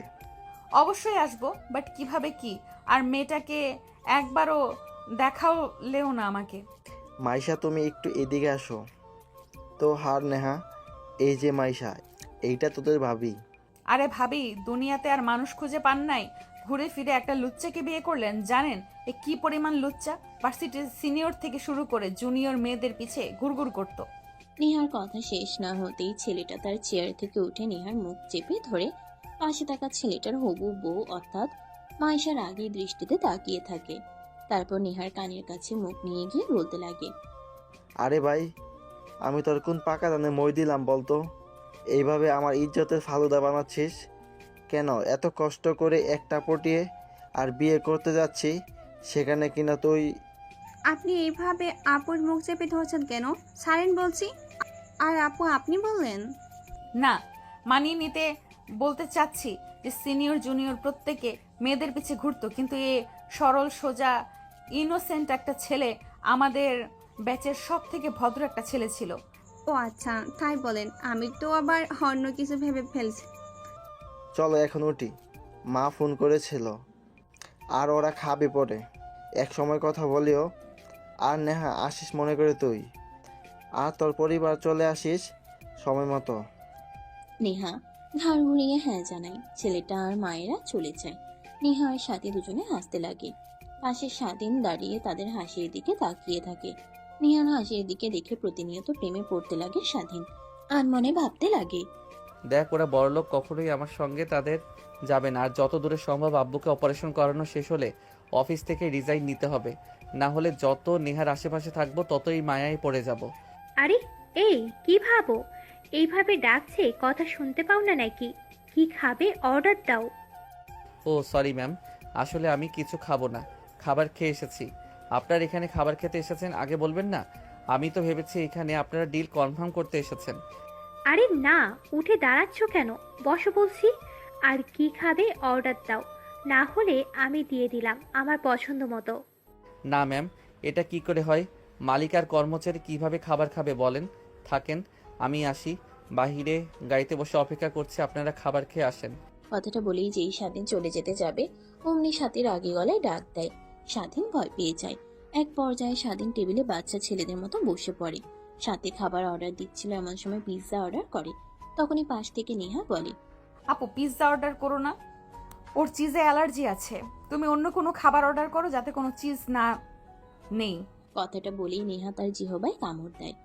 অবশ্যই আসবো, বাট কিভাবে কি? আর মেয়েটাকে একবারও দেখালেও না আমাকে। মাইশা, তুমি একটু এদিকে আসো তো। হার নেহা, এই যে মাইশা, এইটা তোদের ভাবি। আরে ভাবি, দুনিয়াতে আর মানুষ খুঁজে পান নাই? ঘুরে ফিরে একটা লুচ্চাকে বিয়ে করলেন। জানেন এ কি পরিমাণ লুচ্চা? ভার্সিটির সিনিয়র থেকে শুরু করে জুনিয়র মেয়েদের পিছে ঘুরঘুর করতো। নেহার কথা শেষ না হতেই ছেলেটা তার চেয়ার থেকে উঠে নেহার মুখ চেপে ধরে পাশে থাকা ছেলেটার হবু বউ অর্থাৎ মাইশার আগে দৃষ্টিতে তাকিয়ে থাকে। তারপর নেহার কানের কাছে মুখ নিয়ে গিয়ে বলতে লাগে, আরে ভাই, আমি তোর কোন পাকা দানে মই দিলাম বলতো? এইভাবে আমার ইজ্জতের ফালুদা বানাচ্ছিস? কেন এত কষ্ট করে একটা পটিয়ে আর বিয়ে করতে যাচ্ছি, সেখানে কিনা তুই আপনি এইভাবে আপুর মুখ চেপে ধরছেন কেন? সারেন বলছি। আর আপু আপনি বললেন। না, মানিয়ে নিতে বলতে চাচ্ছি যে সিনিয়র জুনিয়র প্রত্যেকে মেয়েদের পিছে ঘুরতো, কিন্তু এ সরল সোজা ইনোসেন্ট একটা ছেলে আমাদের ব্যাচের সব থেকে ভদ্র একটা ছেলে ছিল। ও আচ্ছা, তাই বলেন। আমি তো আবার অন্য কিছু ভেবে ফেলছি। চলো এখন উঠি, মা ফোন করেছিল আর ওরা খাবে পরে, এক সময় কথা বলিও। আর নেহা আসিস মনে করে তুই, আর তোর পরিবার চলে আসিস সময় মতো। নেহা ঘাড় ঘুরিয়ে হ্যাঁ জানায়। ছেলেটা আর মায়েরা চলে যায়। নেহা আর সাথী দুজনে হাসতে লাগে। পাশে স্বাধীন দাঁড়িয়ে তাদের হাসির দিকে তাকিয়ে থাকে। নেহার হাসির দিকে দেখে প্রতিনিয়ত প্রেমে পড়তে লাগে স্বাধীন, আর মনে ভাবতে লাগে, দেখ ওরা বড়লোক কখনোই আমার সঙ্গে তাদের যাবে না। আর যত দূরে সম্ভব আব্বুকে অপারেশন করানো শেষ হলে অফিস থেকে রিজাইন নিতে হবে, না হলে যত নেহার আশেপাশে থাকবো ততই মায়ায় পড়ে যাব। আরে এই কি ভাবো? এইভাবে ডাকছে, কথা শুনতে পাও না নাকি? কি খাবে অর্ডার দাও। ও সরি ম্যাম, আসলে আমি কিছু খাবো না, খাবার খেয়ে এসেছি। আপনার এখানে খাবার খেতে এসেছেন আগে বলবেন না? আমি তো ভেবেছি এখানে আপনারা ডিল কনফার্ম করতে এসেছেন। আরে না, উঠে দাঁড়াচ্ছ কেন? বসো বলছি। আর কি খাবে অর্ডার দাও, না হলে আমি দিয়ে দিলাম আমার পছন্দ মতো। না ম্যাম, এটা কি করে হয়? মালিক আর কর্মচারী কিভাবে খাবার খাবে বলেন? থাকেন, আমি আসি, বাহিরে গাড়িতে বসে অপেক্ষা করছি, আপনারা খাবার খেয়ে আসেন। কথাটা বলেই যেই স্বাধীন চলে যেতে যাবে অমনি সাথীর আগে গলায় ডাক দেয়। স্বাধীন ভয় পেয়ে যায়। এক পর্যায়ে স্বাধীন টেবিলে বাচ্চা ছেলেদের মতো বসে পড়ে। সাথে খাবার অর্ডার দিচ্ছিল এমন সময় পিৎজা অর্ডার করে। তখনই পাশ থেকে নেহা বলে, আপু পিৎজা অর্ডার করো না, ওর চিজে অ্যালার্জি আছে। তুমি অন্য কোনো খাবার অর্ডার করো যাতে কোনো চিজ না নেই। কথাটা বলেই নেহা তার জিহবায় কামড় দেয়।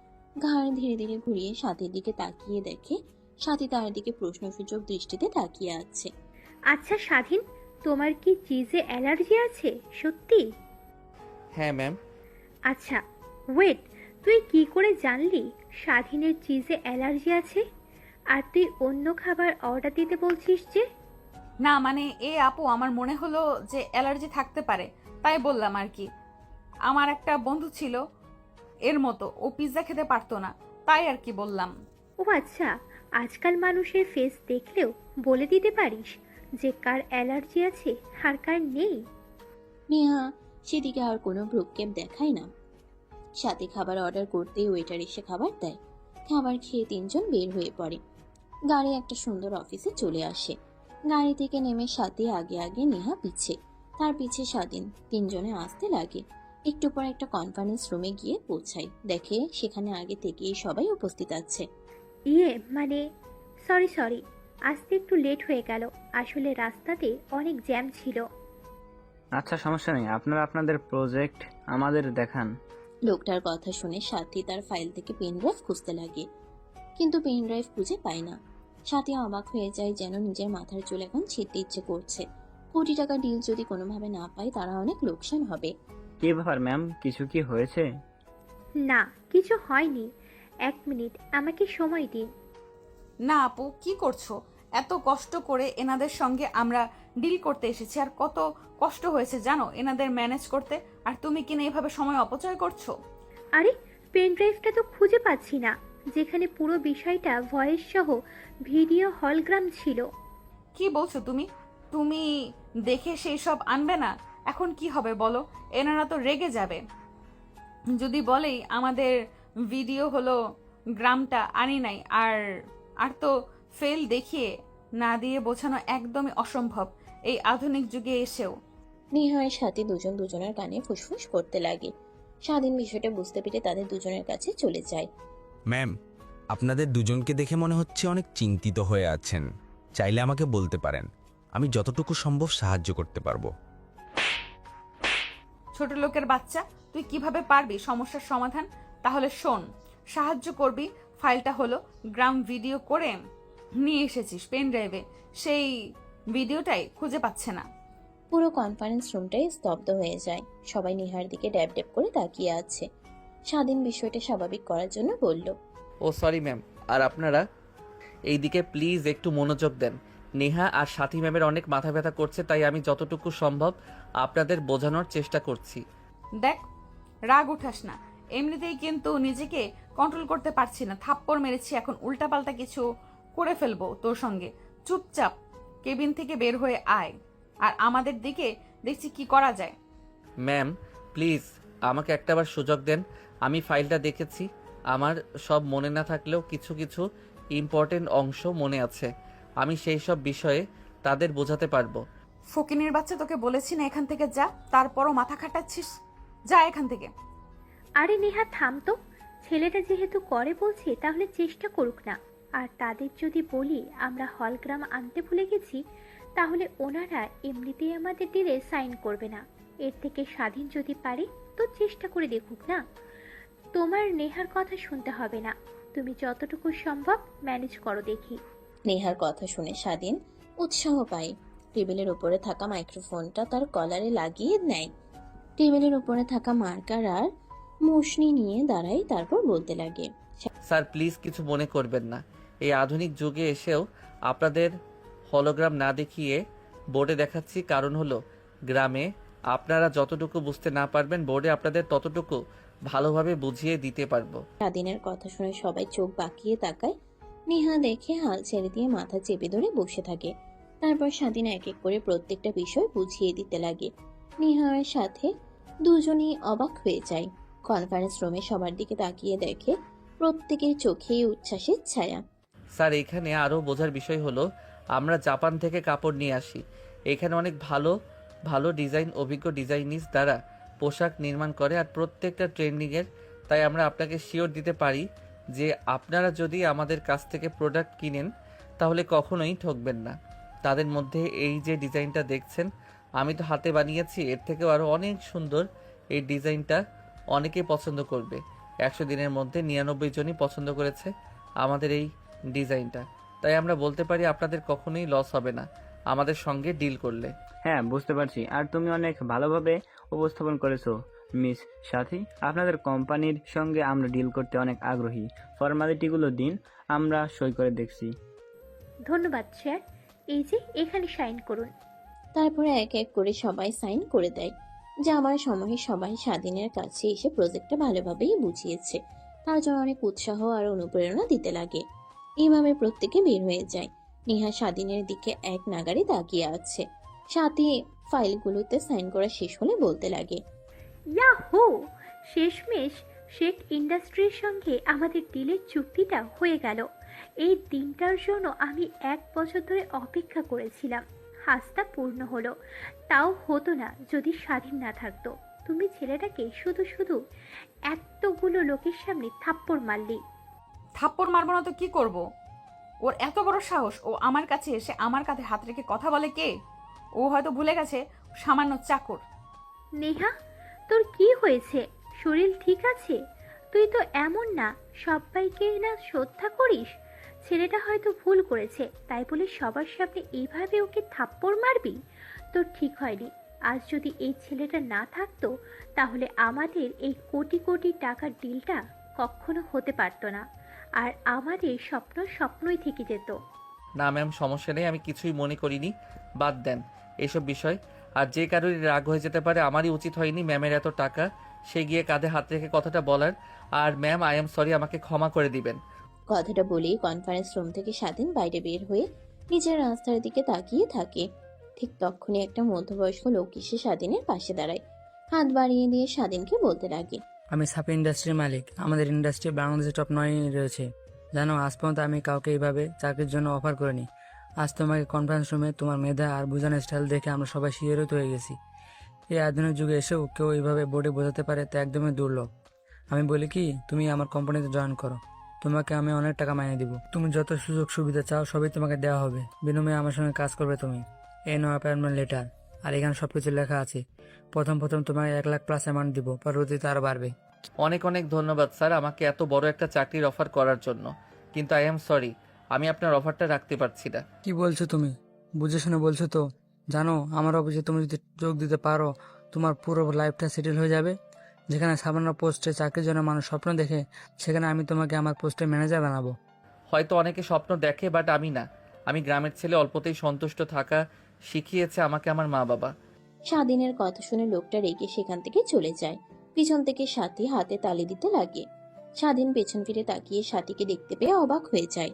ঘাড় ধীরে ধীরে ঘুরিয়ে সাথীর দিকে তাকিয়ে দেখে সাথী তার দিকে প্রশ্নসূচক দৃষ্টিতে তাকিয়ে আছে। আচ্ছা স্বাধীন, তোমার কি চিজে অ্যালার্জি আছে সত্যি? হ্যাঁ ম্যাম। আচ্ছা ওয়েট, তুই কি করে জানলি স্বাধীনের চিজে অ্যালার্জি আছে? আর তুই অন্য খাবার অর্ডার দিতে বলছিস যে? না মানে আপু আমার মনে হলো যে অ্যালার্জি থাকতে পারে, তাই বললাম আর কি। আমার একটা বন্ধু ছিল এর মতো, ও পিৎজা খেতে পারতো না, তাই আর কি বললাম। ও আচ্ছা, আজকাল মানুষের ফেস দেখলেও বলে দিতে পারিস যে কার অ্যালার্জি আছে আর কার নেই? নেহা সেদিকে আর কোনো ভ্রুক্ষেপ দেখায় না। সাথে খাবার অর্ডার করতেই ওয়েটার এসে খাবার দেয়। খাবার খেয়ে তিনজন বের হয়ে পড়ে। গাড়ি একটা সুন্দর অফিসে চলে আসে। গাড়ি থেকে নেমে সাথে আগে আগে নেহা পিছে, তার পিছে স্বাধীন। তিনজনে আসতে লাগে। একটু পর একটা কনফারেন্স রুমে গিয়ে পৌঁছায়। দেখে সেখানে আগে থেকেই সবাই উপস্থিত আছে। মানে সরি, আসতে একটু লেট হয়ে গেল, আসলে রাস্তাতে অনেক জ্যাম ছিল। আচ্ছা সমস্যা নেই, আপনারা আপনাদের প্রজেক্ট আমাদের দেখান। লোকটার কথা শুনে সাথী তার ফাইল থেকে পেন ড্রাইভ খুঁজতে লাগে, কিন্তু পেন ড্রাইভ খুঁজে পায় না। সাথী অবাক হয়ে যায়, যেন নিজের মাথার চুল এখন ছিঁড়তে ইচ্ছে করছে। কোটি টাকা ডিল যদি কোনোভাবে না পায় তারা অনেক লোকসান হবে। কি ব্যাপার ম্যাম, কিছু কি হয়েছে? না কিছু হয়নি, 1 মিনিট আমাকে সময় দিন। না আপু কি করছো? এত কষ্ট করে এনাদের সঙ্গে আমরা ডিল করতে এসেছি, আর কত কষ্ট হয়েছে জানো এনাদের ম্যানেজ করতে, আর তুমি কিনা এভাবে সময় অপচয় করছো। আরে পেন ড্রাইভটা তো খুঁজে পাচ্ছি না, যেখানে পুরো বিষয়টা ভয়েস সহ ভিডিও হলগ্রাম ছিল। কি বলছো তুমি? তুমি দেখে সেই সব আনবে না? এখন কি হবে বলো? এনারা তো রেগে যাবে যদি বলেই আমাদের ভিডিও হলো গ্রামটা আনি নাই। আর তো ফেল দেখিয়ে না দিয়ে বোঝানো একদমই অসম্ভব এই আধুনিক যুগে এসেও। নেহার সাথে দুজন দুজনের কানে ফুসফুস করতে লাগে। স্বাধীন বিষয়টা বুঝতে পেরে তাদের দুজনের কাছে চলে যায়। ম্যাম, আপনাদের দুজনকে দেখে মনে হচ্ছে অনেক চিন্তিত হয়ে আছেন। চাইলে আমাকে বলতে পারেন, আমি যতটুকু সম্ভব সাহায্য করতে পারবো। ছোট লোকের বাচ্চা, তুই কিভাবে পারবি সমস্যার সমাধান? তাহলে শোন, সাহায্য করবি। ফাইলটা হলো গ্রাম ভিডিও করে নিয়ে এসেছিস পেন ড্রাইভে, সেই ভিডিওটাই খুঁজে পাচ্ছে না। পুরো কনফারেন্স রুমটাই স্তব্ধ হয়ে যায়। সবাই নেহার দিকে ড্যাব ড্যাব করে তাকিয়ে আছে। স্বাধীন বিষয়টা স্বাভাবিক করার জন্য বলল, ও সরি ম্যাম, আর আপনারা এই দিকে প্লিজ একটু মনোযোগ দেন। নেহা আর সাথী ম্যামের অনেক মাথা ব্যথা করছে, তাই আমি যতটুকু সম্ভব আপনাদের বোঝানোর চেষ্টা করছি। দেখ, রাগ উঠাস না। এমনিতেই কিন্তু নিজেকে কন্ট্রোল করতে পারছি না। থাপ্পড় মেরেছি, এখন উল্টাপাল্টা কিছু করে ফেলবো তোর সঙ্গে। চুপচাপ কেবিন থেকে বের হয়ে আয়, আর আমাদের দিকে দেখছি কি করা যায়। ম্যাম প্লিজ আমাকে একটাবার সুযোগ দেন। আমি ফাইলটা দেখেছি, আমার সব মনে না থাকলেও কিছু কিছু ইম্পর্টেন্ট অংশ মনে আছে। আমি সেই সব বিষয়ে তাদের বোঝাতে পারবো। ফকিনীর বাচ্চা, তোকে বলেছি না এখান থেকে যা, তারপরও মাথা খাটাচ্ছিস। যা এখান থেকে। আরে নেহা থাম তো, ছেলেটা যেহেতু করে বলছে তাহলে চেষ্টা করুক না। আর তাদের যদি বলি আমরা হলগ্রাম আনতে ভুলে গেছি, তাহলে ওনারা এমনিতেই আমাদের ডিলে সাইন করবে না। এর থেকে স্বাধীন যদি পারে তো চেষ্টা করে দেখুক না। তোমার নেহার কথা শুনতে হবে না, তুমি যতটুকু সম্ভব ম্যানেজ করো দেখি। নেহার কথা শুনে স্বাধীন উৎসাহ পায়। টেবিলের উপরে থাকা মাইক্রোফোনটা তার কলারে লাগিয়ে নেয়। টেবিলের উপরে থাকা মার্কার আর মোশনি নিয়ে দাঁড়ায়, তারপর বলতে লাগে। স্যার প্লিজ কিছু মনে করবেন না। এই আধুনিক যুগে এসেও আপনাদের হলোগ্রাম না দেখিয়ে বোর্ডে দেখাচ্ছি, কারণ হলো গ্রামে আপনারা যতটুকু বুঝতে না পারবেন, বোর্ডে আপনাদের ততটুকু ভালোভাবে বুঝিয়ে দিতে পারবো। স্বাধীনের কথা শুনে সবাই চোখ বাঁকিয়ে তাকায়। নেহা দেখে হাল ছেড়ে দিয়ে মাথা চেপে ধরে বসে থাকে। তারপর স্বাধীন এক এক করে প্রত্যেকটা বিষয় বুঝিয়ে দিতে লাগে। নেহার সাথে দুজনেই অবাক হয়ে যায়। কনফারেন্স রুমে সবার দিকে তাকিয়ে দেখে প্রত্যেকের চোখেই উচ্ছ্বাসের ছায়া। স্যার এখানে আরও বোঝার বিষয় হলো, আমরা জাপান থেকে কাপড় নিয়ে আসি। এখানে অনেক ভালো ভালো ডিজাইন অভিজ্ঞ ডিজাইনিস দ্বারা পোশাক নির্মাণ করে, আর প্রত্যেকটা ট্রেন্ডিংয়ের। তাই আমরা আপনাকে শিওর দিতে পারি যে আপনারা যদি আমাদের কাছ থেকে প্রোডাক্ট কিনেন তাহলে কখনোই ঠকবেন না। তাদের মধ্যে এই যে ডিজাইনটা দেখছেন, আমি তো হাতে বানিয়েছি, এর থেকেও আরও অনেক সুন্দর। এই ডিজাইনটা অনেকে পছন্দ করবে। 100 দিনের মধ্যে 99 জনই পছন্দ করেছে আমাদের এই ডিজাইনটা। তাই আমরা বলতে পারি আপনাদের কখনোই লস হবে না আমাদের সঙ্গে ডিল করলে। হ্যাঁ বুঝতে পারছি, আর তুমি অনেক ভালোভাবে উপস্থাপন করেছো মিস সাথী। আপনাদের কোম্পানির সঙ্গে আমরা ডিল করতে অনেক আগ্রহী। ফর্মালিটিগুলো দিন, আমরা সই করে দেখছি। ধন্যবাদ স্যার, এই যে এখানে সাইন করুন। তারপরে এক এক করে সবাই সাইন করে দেয়। যাওয়ার সময় সবাই স্বাধীনের কাছে এসে প্রজেক্টটা ভালোভাবেই বুঝিয়েছে, তার জন্য অনেক উৎসাহ আর অনুপ্রেরণা দিতে লাগে। এইভাবে প্রত্যেকে বের হয়ে যায়। নেহা স্বাধীনের দিকে এক নাগারে তাকিয়ে আছে। সাথী ফাইলগুলোতে সাইন করা শেষ হলে বলতে লাগে, ইয়াহু, শেষমেশ শেখ ইন্ডাস্ট্রির সঙ্গে আমাদের ডিলের চুক্তিটা হয়ে গেল। এই দিনটার জন্য আমি 1 বছর ধরে অপেক্ষা করেছিলাম। আশা পূর্ণ হলো। তাও হতো না যদি স্বাধীন না থাকতো। তুমি ছেলেটাকে শুধু শুধু এতগুলো লোকের সামনে থাপ্পড় মারলি। থাপ্পড় মারবো না তো কি করব? ওর এত বড় সাহস, ও আমার কাছে এসে আমার কাঁধে হাত রেখে কথা বলে কে? ও হয়তো ভুলে গেছে সামান্য চাকর। নেহা, তোর কি হয়েছে? শরীর ঠিক আছে? তুই তো এমন না, সবাইকে না শ্রদ্ধা করিস। ছেলেটা হয়তো ভুল করেছে, তাই বলে সবার সামনে এইভাবে ওকে থাপ্পড় মারবি? তোর ঠিক হয়নি। আজ যদি এই ছেলেটা না থাকতো তাহলে আমাদের এই কোটি কোটি টাকার ডিলটা কখনো হতে পারতো না, আর আমাদের স্বপ্ন স্বপ্নই থেকে যেত। না ম্যাম, সমস্যা নেই, আমি কিছুই মনে করিনি। বাদ দেন এসব বিষয়। আর যে কারোরই রাগ হয়ে যেতে পারে, আমারই উচিত হয়নি ম্যামের এত টাকা সে গিয়ে কাঁধে হাত রেখে কথাটা বলার। আর ম্যাম আই এম সরি, আমাকে ক্ষমা করে দিবেন। কথাটা বলেই কনফারেন্স রুম থেকে স্বাধীন বাইরে বের হয়ে নিজের রাস্তার দিকে তাকিয়ে থাকে। ঠিক তখনই একটা মধ্যবয়স্ক লোক এসে স্বাধীনের পাশে দাঁড়ায়। হাত বাড়িয়ে দিয়ে স্বাধীনকে বলতে লাগে, আমি সাপি ইন্ডাস্ট্রির মালিক। আমাদের ইন্ডাস্ট্রি বাংলাদেশে টপ 9 রয়েছে। জানো, আজ পর্যন্ত আমি কাউকে এইভাবে চাকরির জন্য অফার করিনি। আজ তোমাকে কনফারেন্স রুমে তোমার মেধা আর বোঝানোর স্টাইল দেখে আমরা সবাই শিহরিত হয়ে গেছি। এই আধুনিক যুগে এসেও কেউ এইভাবে বোর্ডে বোঝাতে পারে তা একদমই দুর্লভ। আমি বলি কি, তুমি আমার কোম্পানিতে জয়েন করো, তোমাকে আমি অনেক টাকা মাইনে দিব। তুমি যত সুযোগ সুবিধা চাও সবই তোমাকে দেওয়া হবে, বিনিময়ে আমার সঙ্গে কাজ করবে তুমি। এই নো অ্যাপয়েন্টমেন্ট লেটার, আর এখানে সবকিছু লেখা আছে। প্রথম তোমাকে 1 লাখ প্লাস অ্যামাউন্ট দিব, পরবর্তীতে আরো বাড়বে। অনেক অনেক ধন্যবাদ স্যার আমাকে এত বড় একটা চাকরির অফার করার জন্য, কিন্তু আই এম সরি, আমি আপনার অফারটা রাখতে পারছি না। কি বলছো তুমি? বুঝে শুনে বলছো তো? জানো, আমার অফিসে তুমি যদি যোগ দিতে পারো তোমার পুরো লাইফটা সেটেল হয়ে যাবে। যেখানে সামান্য পোস্টে চাকরির জন্য মানুষ স্বপ্ন দেখে, সেখানে আমি তোমাকে আমার পোস্টে ম্যানেজার বানাবো। হয়তো অনেকে স্বপ্ন দেখে, বাট আমি না। আমি গ্রামের ছেলে, অল্পতেই সন্তুষ্ট থাকা শিখিয়েছে আমাকে আমার মা বাবা। স্বাধীনের কথা শুনে লোকটা রেগে সেখান থেকে চলে যায়। পিছন থেকে সাথী হাতে তালি দিতে লাগে। স্বাধীন পেছন ফিরে তাকিয়ে সাথীকে দেখতে পেয়ে অবাক হয়ে যায়।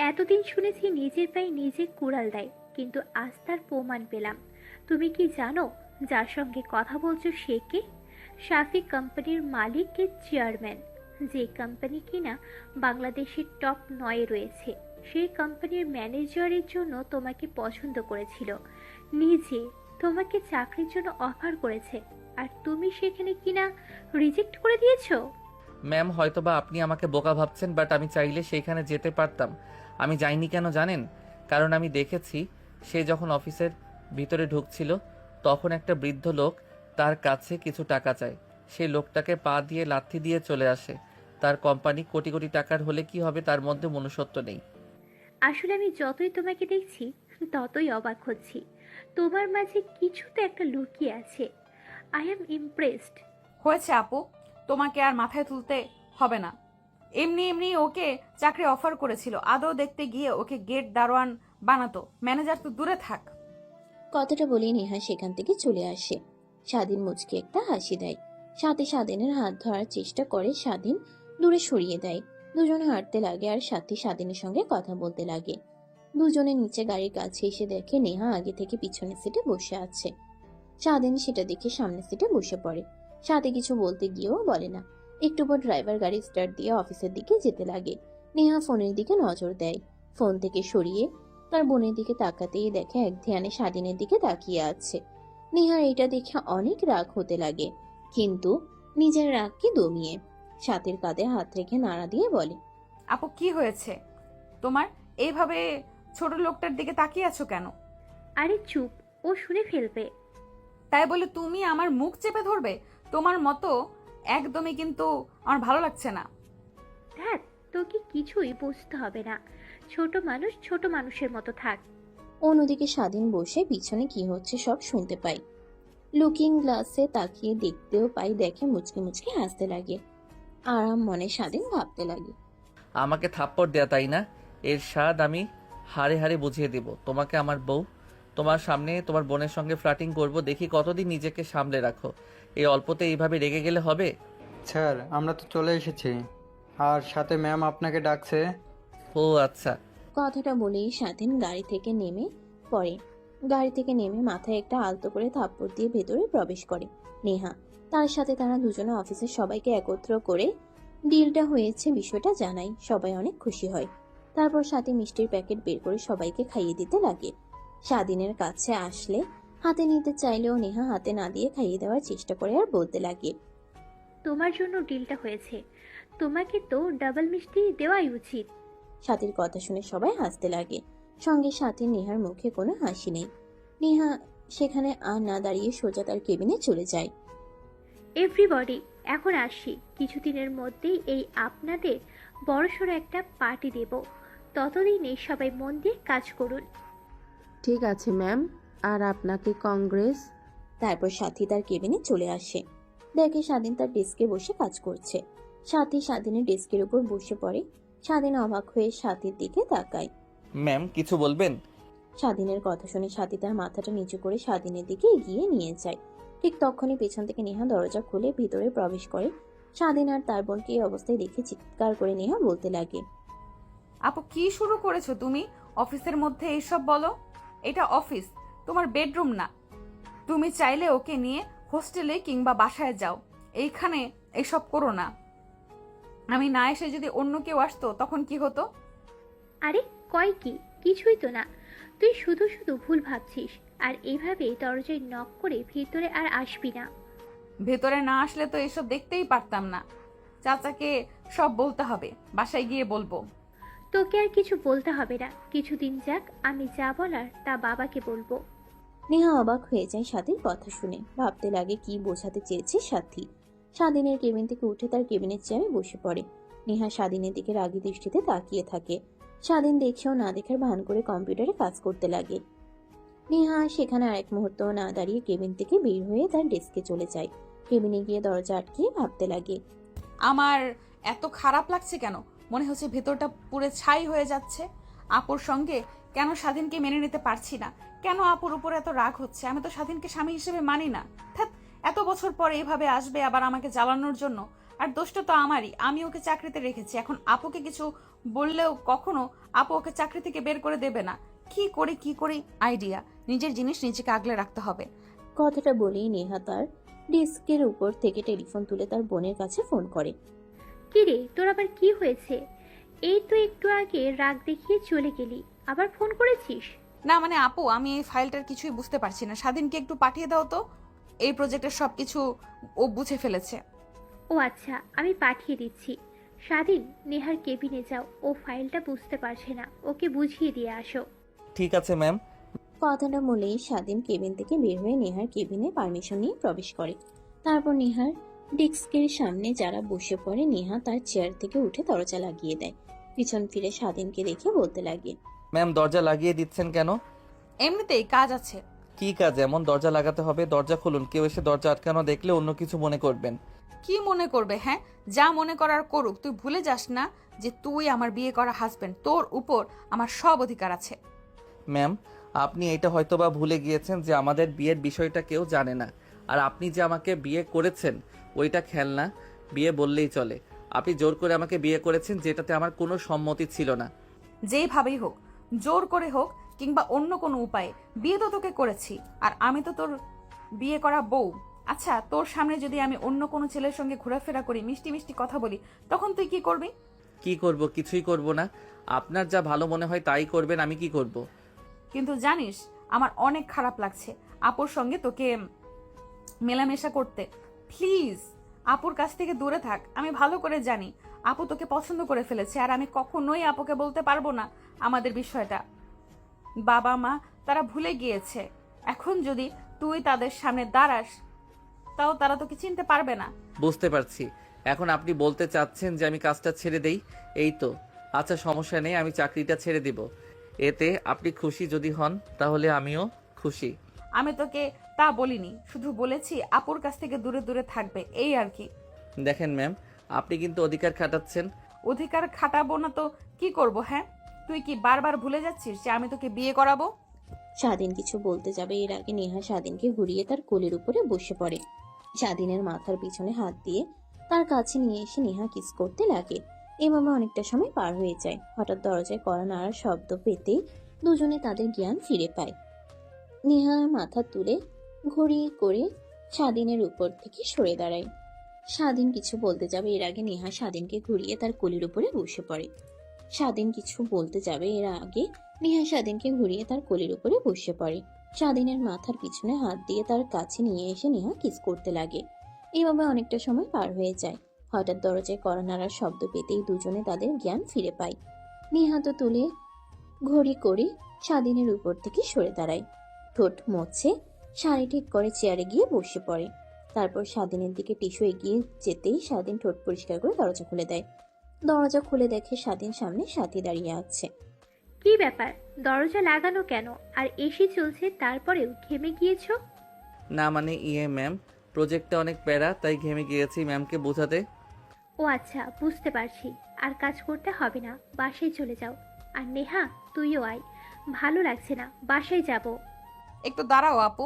এতদিন শুনেছি নিজের পায়ে নিজে কুড়াল দেয়, কিন্তু আজ তার প্রমাণ পেলাম। তুমি কি জানো যার সঙ্গে কথা বলছো সে কে? শাফিক কোম্পানির মালিকের চেয়ারম্যান, যে কোম্পানি কিনা বাংলাদেশের টপ 9 রয়েছে। সেই কোম্পানির ম্যানেজারের জন্য তোমাকে পছন্দ করেছিল, নিজে তোমাকে চাকরির জন্য অফার করেছে, আর তুমি সেখানে কিনা রিজেক্ট করে দিয়েছো। ম্যাম, হয়তোবা আপনি আমাকে বোকা ভাবছেন, বাট আমি চাইলে সেইখানে যেতে পারতাম। আমি যাইনি কেন জানেন? কারণ আমি দেখেছি সে যখন অফিসের ভিতরে ঢুকছিল তখন একটা বৃদ্ধ লোক তার কাছে কিছু টাকা চায়। সেই লোকটাকে পা দিয়ে লাথি দিয়ে চলে আসে। তার কোম্পানি কোটি কোটি টাকার হলে কি হবে, তার মধ্যে মনুষ্যত্ব নেই। আসলে আমি যতই তোমাকে দেখছি ততই অবাক হচ্ছি। তোমার মাঝে কিছু তো একটা লুকিয়ে আছে। I am impressed. হয়েছে আপু, তোমাকে আর মাথায় তুলতে হবে না। এমনি এমনি ওকে চাকরি অফার করেছিল, আদৌ দেখতে গিয়ে ওকে গেট দারোয়ান বানাতো, ম্যানেজার তো দূরে থাক। কথাটা বলে নেহা সেখান থেকে চলে আসে। স্বাধীন মুচকি একটা হাসি দেয়, সাথে স্বাধীনের হাত ধরার চেষ্টা করে। স্বাধীন দূরে সরিয়ে দেয়। দুজনে হাঁটতে লাগে আর সাথী স্বাধীনের সঙ্গে কথা বলতে লাগে। দুজনে নিচে গাড়ির কাছে এসে দেখে নেহা আগে থেকে পিছনের সিটে বসে আছে। স্বাধীন সেটা দেখে সামনের সিটে বসে পড়ে। সাথে কিছু বলতে গিয়েও বলে না। একটু পর ড্রাইভার গাড়ি স্টার্ট দিয়ে অফিসের দিকে যেতে লাগে। নেহা ফোনের দিকে নজর দেয়। ফোন থেকে সরিয়ে তার বোনের দিকে তাকাতেই দেখে এক ধ্যানে স্বাধীনের দিকে তাকিয়ে আছে। নেহার এটা দেখে অনেক রাগ হতে লাগে, কিন্তু নিজের রাগকে দমিয়ে সাথের কাঁধে হাত রেখে নাড়া দিয়ে বলে, আপু কি হয়েছে তোমার? এইভাবে ছোট লোকটার দিকে তাকিয়ে আছো কেন? আরে চুপ, ও শুনে ফেলবে। তাই বলে তুমি আমার মুখ চেপে ধরবে? তোমার মতো একদমই কিন্তু আমার ভালো লাগছে না। দেখ, তোকে কিছুই বুঝতে হবে না। ছোট মানুষ ছোট মানুষের মতো থাক। অন্যদিকে স্বাধীন বসে পিছনে কি হচ্ছে সব শুনতে পাই। লুকিং গ্লাসে তাকিয়ে দেখতেও পাই। দেখে মুচকি মুচকি হাসতে লাগে। আরাম মনে স্বাধীন ভাবতে লাগে, আমাকে থাপ্পড় দেয়া, তাই না? এর স্বাদ আমি হাড়ে হাড়ে বুঝিয়ে দেব তোমাকে। আমার বউ, তোমার সামনে তোমার বোনের সঙ্গে ফ্লার্টিং করব, দেখি কতদিন নিজেকে সামলে রাখো। এই অল্পতে এইভাবে রেগে গেলে হবে? স্যার, আমরা তো চলে এসেছি, আর সাথে ম্যাম আপনাকে ডাকছে। ও আচ্ছা। কথাটা বলেই স্বাধীন গাড়ি থেকে নেমে পড়ে। গাড়ি থেকে নেমে মাথায় একটা আলতো করে থাপ্পড় দিয়ে ভেতরে প্রবেশ করে নেহা। তার সাথে তারা দুজনে অফিসের সবাইকে একত্র করে ডিলটা হয়েছে বিষয়টা জানায়। সবাই অনেক খুশি হয়। তারপর সাথে মিষ্টির প্যাকেট বের করে সবাইকে খাইয়ে দিতে লাগে। স্বাধীনের কাছে আসলে হাতে নিতে চাইলেও নেহা হাতে না দিয়ে খাইয়ে দেওয়ার চেষ্টা করে আর বলতে লাগে, তোমার জন্য ডিলটা হয়েছে, তোমাকে তো ডাবল মিষ্টি দেওয়াই উচিত। সাথীর কথা শুনে সবাই হাসতে লাগে। সঙ্গে সাথে নেহার মুখে কোনো হাসি নেই। নেহা সেখানে আর না দাঁড়িয়ে সোজা তার কেবিনে চলে যায়। এভরিবডি, এখন আসি। কিছুদিনের মধ্যেই এই আপনাদের বড়সড় একটা পার্টি দেব। ততদিনে সবাই মন দিয়ে কাজ করুন। ঠিক আছে ম্যাম, আর আপনাকে কংগ্রেস। তারপর সাথী তার কেবিনে চলে আসে। দেখে স্বাধীন তার ডেস্কে বসে কাজ করছে। সাথী স্বাধীনের ডেস্কের উপর বসে পড়ে। স্বাধীন অবাক হয়ে সাথীর দিকে তাকায়। ম্যাম, কিছু বলবেন? স্বাধীনের কথা শুনে সাথী তার মাথাটা নিচু করে স্বাধীনের দিকে এগিয়ে নিয়ে যায়। ঠিক তখনই পেছন থেকে নেহা দরজা খুলে ভিতরে প্রবেশ করে। স্বাধীন আর তার বোনকে এই অবস্থায় দেখে চিৎকার করে নেহা বলতে লাগে, আপু কি শুরু করেছো তুমি? অফিসের মধ্যে এইসব বলো? এটা অফিস, তোমার বেডরুম না। তুমি চাইলে ওকে নিয়ে হোস্টেলে কিংবা বাসায় যাও, এইখানে এইসব করো না। আমি না এসে যদি অন্য কেউ আসতো তখন কি হতো? আরে কয় কি, কিছুই তো না। তুই শুধু শুধু ভুল ভাবছিস। আর এইভাবে দরজায় নক করে ভিতরে আর আসবি না। ভেতরে না আসলে তো এসব দেখতেই পারতাম না। চাচাকে সব বলতে হবে, বাসায় গিয়ে বলবো। তোকে আর কিছু বলতে হবে না, কিছুদিন যাক, আমি যা বলার তা বাবাকে বলবো। নেহা অবাক হয়ে যায় সাথীর কথা শুনে। ভাবতে লাগে কি বোঝাতে চেয়েছে সাথী। স্বাধীনের কেবিন থেকে উঠে তার কেবিনের চেয়ারে বসে পড়ে। নেহা স্বাধীনের দিকে রাগী দৃষ্টিতে তাকিয়ে থাকে। স্বাধীন দেখেও না দেখার ভান করে কম্পিউটারে কাজ করতে লাগে। নেহা সেখানে আরেক মুহূর্ত না দাঁড়িয়ে কেবিন থেকে বের হয়ে তার ডেস্কে চলে যায়। কেবিনে গিয়ে দরজা আটকিয়ে ভাবতে লাগে, আমার এত খারাপ লাগছে কেন? মনে হচ্ছে ভেতরটা পুরো ছাই হয়ে যাচ্ছে। আপুর সঙ্গে কেন স্বাধীনকে মেনে নিতে পারছি না, কেন আপুর উপর এত রাগ হচ্ছে। আমি তো স্বাধীনকে স্বামী হিসেবে মানি না। ধ্যাৎ, এত বছর পরে এভাবে আসবে আবার আমাকে জ্বালানোর জন্য। আর দোষটা তো আমারই, আমি ওকে চাকরিতে রেখেছি। এখন আপুকে কিছু বললেও কখনো আপু ওকে চাকরি থেকে বের করে দেবে না। কি করি আইডিয়া, নিজের জিনিস নিজেকে আগলে রাখতে হবে। কথাটা বলেই নেহা তার ডেস্কের উপর থেকে টেলিফোন তুলে তার বোনের কাছে ফোন করে। কি রে, তোর আবার কি হয়েছে? এই তো একটু আগে রাগ দেখিয়ে চলে গেলি, আবার ফোন করেছিস? না মানে আপু, আমি এই ফাইলটার কিছুই বুঝতে পারছি না। স্বাধীনকে একটু পাঠিয়ে দাও তো, এই প্রজেক্টের সবকিছু ও বুঝে ফেলেছে। ও আচ্ছা, আমি পাঠিয়ে দিচ্ছি। স্বাধীন, নেহার কেবিনে যাও, ও ফাইলটা বুঝতে পারছে না, ওকে বুঝিয়ে দিয়ে আসো। ঠিক আছে ম্যাম। কথাটা বলেই স্বাধীন কেবিন থেকে বের হয়ে নেহার কেবিনে পারমিশন নিয়ে প্রবেশ করে। তারপর নেহার ডেস্কের সামনে যারা বসে পড়ে, নেহা তার চেয়ার থেকে উঠে দরজা লাগিয়ে দেয়। পিছন ফিরে স্বাধীনকে দেখে বলতে লাগে, ম্যাম দরজা লাগিয়ে দিচ্ছেন কেন? এমনিতেই কাজ আছে। কি কাজ এমন দরজা লাগাতে হবে? দরজা খুলুন, কেউ এসে দরজা আটকানো দেখলে অন্য কিছু মনে করবেন। কি মনে করবে? হ্যাঁ, যা মনে করার করুক। তুই ভুলে যাস না যে তুই আমার বিয়ে করা হাজবেন্ড, তোর উপর আমার সব অধিকার আছে। ম্যাম, আপনি এটা হয়তোবা ভুলে গিয়েছেন যে আমাদের বিয়ের বিষয়টা কেউ জানে না। আর আপনি যে আমাকে বিয়ে করেছেন ওইটা খেলনা, বিয়ে বললেই চলে। আপনি জোর করে আমাকে বিয়ে করেছেন, যেটাতে আমার কোনো সম্মতি ছিল না। যেইভাবেই হোক, জোর করে হোক কিংবা অন্য কোনো উপায়ে, বিয়ে তো তোকে করেছি। আর আমি তো তোর বিয়ে করা বউ। আচ্ছা, তোর সামনে যদি আমি অন্য কোনো ছেলের সঙ্গে ঘোরাফেরা করি, মিষ্টি মিষ্টি কথা বলি, তখন তুই কি করবি? কি করব? কিছুই করব না। আপনার যা ভালো মনে হয় তাই করবেন, আমি কি করব? কিন্তু জানিস, আমার অনেক খারাপ লাগছে আপুর সঙ্গে তোকে মেলামেশা করতে। প্লিজ আপুর কাছ থেকে দূরে থাক। আমি ভালো করে জানি আপু তোকে পছন্দ করে ফেলেছে, আর আমি কখনোই আপুকে বলতে পারবো না আমাদের বিষয়টা। বাবা মা তারা ভুলে গিয়েছে। এখন যদি তুই তাদের সামনে দাঁড়াস, তাও তারা তোকে চিনতে পারবে না। বুঝতে পারছি। এখন আপনি বলতে চাচ্ছেন যে আমি কাজটা ছেড়ে দেই, এই তো? আচ্ছা, সমস্যা নেই, আমি চাকরিটা ছেড়ে দিব। এতে আপনি খুশি যদি হন তাহলে আমিও খুশি। আমি তোকে তা বলিনি, শুধু বলেছি আপুর কাছ থেকে দূরে দূরে থাকবে, এই আর কি। দেখেন ম্যাম, আপনি কিন্তু অধিকার খাটাচ্ছেন। অধিকার খাটাবো না তো কি করব? হ্যাঁ, তুই কি বারবার ভুলে যাচ্ছিস যে আমি তোকে বিয়ে করাবো? স্বাধীন কিছু বলতে যাবে এর আগে নেহা স্বাধীনকে ঘুরিয়ে তার কোলের উপরে বসে পড়ে। স্বাধীনের মাথার পিছনে হাত দিয়ে তার কাছে নিয়ে এসে নেহা কিস করতে লাগে। এভাবে অনেকটা সময় পার হয়ে যায়। হঠাৎ দরজায় কড়া নাড়ার শব্দ পেতে দুজনে তাদের জ্ঞান ফিরে পায়। নেহা মাথা তুলে ঘড়ি করে স্বাধীনের উপর থেকে সরে দাঁড়ায়। স্বাধীন কিছু বলতে যাবে এর আগে নেহা স্বাধীনকে ঘুরিয়ে তার কোলের উপরে বসে পড়ে। স্বাধীন কিছু বলতে যাবে এর আগে নেহা স্বাধীনকে ঘুরিয়ে তার কোলের উপরে বসে পড়ে। স্বাধীনের মাথার পিছনে হাত দিয়ে তার কাছে নিয়ে এসে নেহা কিস করতে লাগে। এইভাবে অনেকটা সময় পার হয়ে যায়। হঠাৎ দরজায় কড়া নাড়ার শব্দ পেতেই দুজনে তাদের জ্ঞান ফিরে পায়। নেহা তো তুলে ঘড়ি করে স্বাধীনের উপর থেকে সরে দাঁড়ায়। ঠোঁট মুছে শাড়ি ঠিক করে চেয়ারে গিয়ে বসে পড়ে। তারপর স্বাধীনের দিকে টিস্যু এগিয়ে যেতেই স্বাধীন ঠোঁট পরিষ্কার করে দরজা খুলে দেয়। দরজা খুলে দেখে স্বাধীন সামনে সাথী দাঁড়িয়ে আছে। কি ব্যাপার, দরজা লাগানো কেন? আর এসি চলছে, তারপরেও ঘেমে গিয়েছো? না মানে ম্যাম, প্রজেক্টটা অনেক প্যারা, তাই ঘেমে গিয়েছি ম্যামকে বোঝাতে। ও আচ্ছা, বুঝতে পারছি। আর কাজ করতে হবে না, বাসায় চলে যাও। আর নেহা, তুইও আয়, ভালো লাগছে না, বাসায় যাব। একটু দাঁড়াও আপু,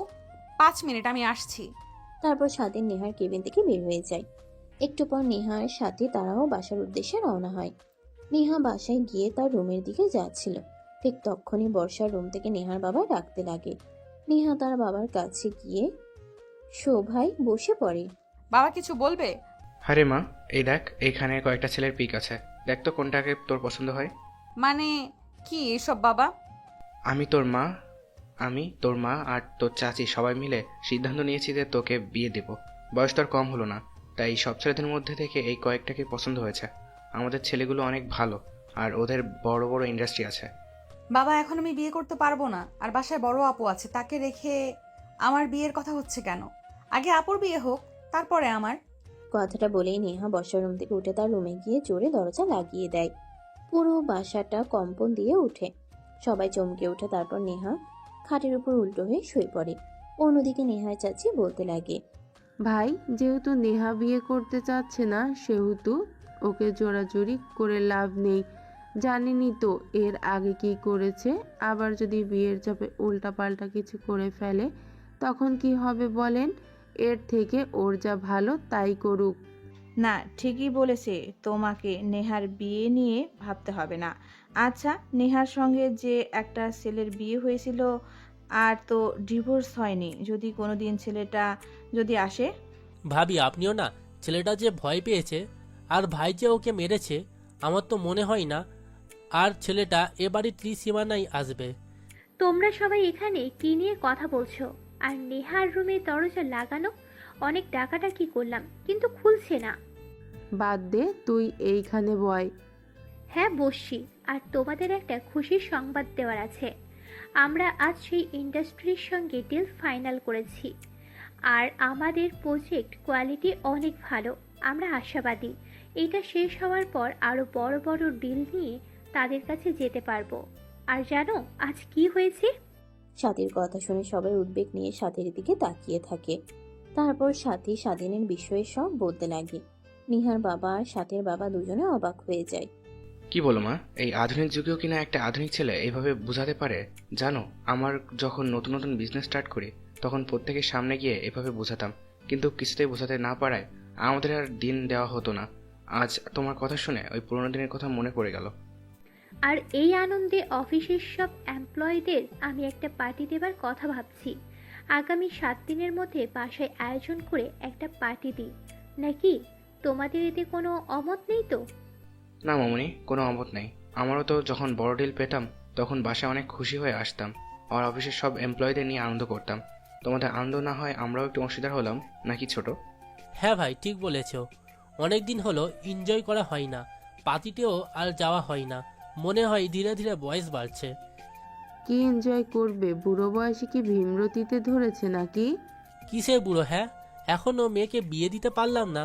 5 মিনিট, আমি আসছি। তারপর স্বাধীন নেহার কেবিন থেকে বের হয়ে যায়। একটু পর নেহার সাথে তারাও বাসার উদ্দেশ্যে রওনা হয়। নেহা বাসায় গিয়ে তার রুমের দিকে যাচ্ছিল। ঠিক তখনই বর্ষার রুম থেকে নেহার বাবা ডাকতে লাগে। নেহা তার বাবার কাছে গিয়ে শোভায় বসে পড়ে। বাবা কিছু বলবে? আরে মা, এই দেখ, এইখানে কয়েকটা ছেলের পিক আছে, দেখ তো কোনটাকে তোর পছন্দ হয়। মানে কি এসব বাবা? আমি তোর মা আর তোর চাচি সবাই মিলে সিদ্ধান্ত নিয়েছি যে তোকে বিয়ে দেব। বয়স তোর কম হলো না, তাই সব ছেলেদের মধ্যে থেকে এই কয়েকটাকে পছন্দ হয়েছে। আমাদের ছেলেগুলো অনেক ভালো, আর ওদের বড় বড় ইন্ডাস্ট্রি আছে। বাবা, এখন আমি বিয়ে করতে পারবো না। আর বাসায় বড় আপু আছে, তাকে রেখে আমার বিয়ের কথা হচ্ছে কেন? আগে আপুর বিয়ে হোক, তারপরে আমার। কথাটা বলেই নেহা বর্ষার রুম থেকে উঠে তার রুমে গিয়ে জোরে দরজা লাগিয়ে দেয়। পুরো বাসাটা কম্পন দিয়ে ওঠে। সবাই চমকে ওঠে। তারপর নেহা খাটের উপর উল্টো হয়ে শুয়ে পড়ে। অন্যদিকে নেহার চাচি বলতে লাগে, ভাই, যেহেতু নেহা বিয়ে করতে চাচ্ছে না সেহেতু ওকে জোরাজুরি করে লাভ নেই। জানিনি তো এর আগে কি করেছে। আবার যদি বিয়ের চাপে উল্টাপাল্টা কিছু করে ফেলে তখন কি হবে বলেন? এর থেকে ওর যা ভালো তাই করুক। না, ঠিকই বলেছে, তোমাকে নেহার বিয়ে নিয়ে ভাবতে হবে না। আচ্ছা, নেহার সঙ্গে যে একটা ছেলের বিয়ে হয়েছিল আর তো ডিভোর্স হয়নি, যদি কোনোদিন ছেলেটা যদি আসে? ভাবি আপনিও না, ছেলেটা যে ভয় পেয়েছে আর ভাই যে ওকে মেরেছে, আমার তো মনে হয় না আর ছেলেটা এ বাড়ির ত্রিসীমানায় আসবে। তোমরা সবাই এখানে কি নিয়ে কথা বলছো? আর নেহার রুমে দরজা লাগানো, অনেক ডাকাডাকি করলাম কিন্তু খুলছে না। বাদ দে, তুই এইখানে বয়। হ্যাঁ বসছি, আর তোমাদের একটা খুশির সংবাদ দেওয়ার আছে। আমরা আজ সেই ইন্ডাস্ট্রির সঙ্গে ডিল ফাইনাল করেছি, আর আমাদের প্রজেক্ট কোয়ালিটি অনেক ভালো। আমরা আশাবাদী এটা শেষ হওয়ার পর আরও বড় বড় ডিল নিয়ে তাদের কাছে যেতে পারবো। আর জানো আজ কি হয়েছে? সাথীর কথা শুনে সবাই উদ্বেগ নিয়ে সাথীর দিকে তাকিয়ে থাকে। তারপর সাথী স্বাধীনের বিষয়ে সব বলতে লাগে। নিহার বাবা আর সাথীর বাবা দুজনে অবাক হয়ে যায়। কি বলো মা, এই আধুনিক যুগেও কিনা একটা আধুনিক ছেলে এইভাবে বোঝাতে পারে? জানো, আমার যখন নতুন নতুন বিজনেস স্টার্ট করি তখন প্রত্যেকের সামনে গিয়ে এভাবে বোঝাতাম, কিন্তু কিছুতেই বোঝাতে না পারায় আমাদের আর দিন দেওয়া হতো না। আজ তোমার কথা শুনে ওই পুরোনো দিনের কথা মনে পড়ে গেল। আর এই আনন্দে অফিসের সব এমপ্লয়ীদের আমি একটা পার্টি দেবার কথা ভাবছি। আগামী 7 দিনের মধ্যে বাসায় আয়োজন করে একটা পার্টি দিই নাকি? তোমাদের এতে কোনো অমত নেই তো? না মামুনি, কোনো অমত নেই। আমারও তো যখন বড় ডিল পেতাম তখন বাসায় অনেক খুশি হয়ে আসতাম, আর অফিসের সব এমপ্লয়ীদের নিয়ে আনন্দ করতাম। তোমাদের আনন্দ না হয় আমরাও একটু অংশীদার হলাম নাকি ছোট? হ্যাঁ ভাই, ঠিক বলেছ। অনেক দিন হলো এনজয় করা হয় না, পার্টিতেও আর যাওয়া হয় না। মনে হয় ধীরে ধীরে বয়স বাড়ছে। কি এনজয় করবে? বুড়ো বয়সে কি ভীমরতিতে ধরেছে নাকি? কিসের বুড়ো? হ্যাঁ, এখনো মেয়েকে বিয়ে দিতে পারলাম না,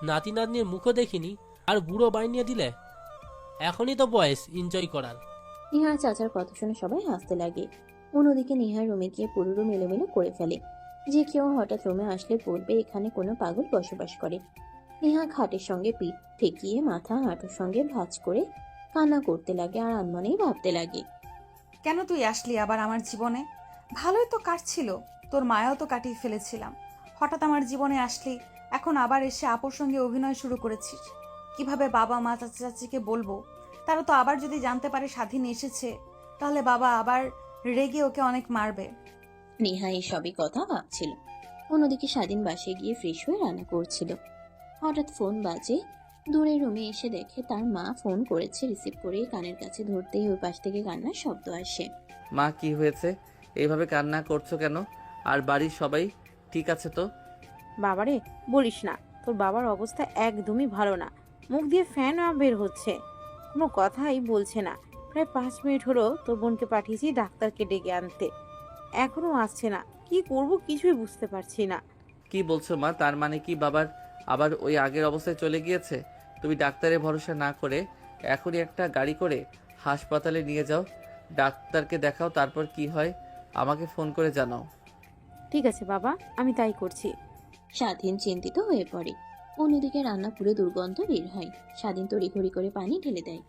নাতি নাতনির মুখও দেখিনি, আর বুড়ো বানিয়ে দিলে? এখনই তো বয়স এনজয় করার। নিহার চাচার কথা শুনে সবাই হাসতে লাগে। অন্যদিকে নিহার রুমে গিয়ে পুরো রুম এলোমেলো করে ফেলে। যে কেউ হঠাৎ রুমে আসলে বলবে এখানে কোনো পাগল বসবাস করে। নিহা খাটের সঙ্গে পিঠ ঠেকিয়ে মাথা হাঁটুর সঙ্গে ভাঁজ করে কান্না করতে লাগে আর আনমনেই ভাবতে লাগে। কেন তুই আসলি আবার আমার জীবনে? ভালোই তো কাটছিল, তোর মায়াও তো কাটিয়ে ফেলেছিলাম। হঠাৎ আমার জীবনে আসলি, এখন আবার এসে আপুর সঙ্গে অভিনয় শুরু করেছিস। কিভাবে বাবা মা চাচা চাচিকে বলবো? তারা তো আবার যদি জানতে পারে স্বাধীন এসেছে, তাহলে বাবা আবার রেগে ওকে অনেক মারবে। নেহা এই সবই কথা ভাবছিল। অন্যদিকে স্বাধীন বাসায় গিয়ে ফ্রেশ হয়ে রান্না করছিল। হঠাৎ ফোন বাজে। দূরে রুমে এসে দেখে তার মা ফোন করেছে। রিসিভ করে কানের কাছে ধরতেই ওই পাশ থেকে কান্নার শব্দ আসে। মা, কি হয়েছে? এইভাবে কান্না করছো কেন? আর বাড়ির সবাই ঠিক আছে তো? বাবারে বলিস না, তোর বাবার অবস্থা একদমই ভালো না। মুখ দিয়ে ফ্যান বের হচ্ছে, কোনো কথাই বলছে না। প্রায় 5 মিনিট হলো তোর বোনকে পাঠিয়েছি ডাক্তারকে ডেকে আনতে, এখনো আসছে না। কি করব কিছুই বুঝতে পারছি না। কি বলছো মা? তার মানে কি বাবার আবার ওই আগের অবস্থায় চলে গিয়েছে? তুমি ডাক্তারের ভরসা না করে এখনই একটা গাড়ি করে হাসপাতালে নিয়ে যাও, ডাক্তারকে দেখাও, তারপর কি হয় আমাকে ফোন করে জানাও। ঠিক আছে বাবা, আমি তাই করছি। স্বাধীন চিন্তিত হয়ে পড়ে। অন্যদিকে রান্না পুরো দুর্গন্ধ বের হয়। স্বাধীন তড়িঘড়ি করে পানি ঢেলে দেয়,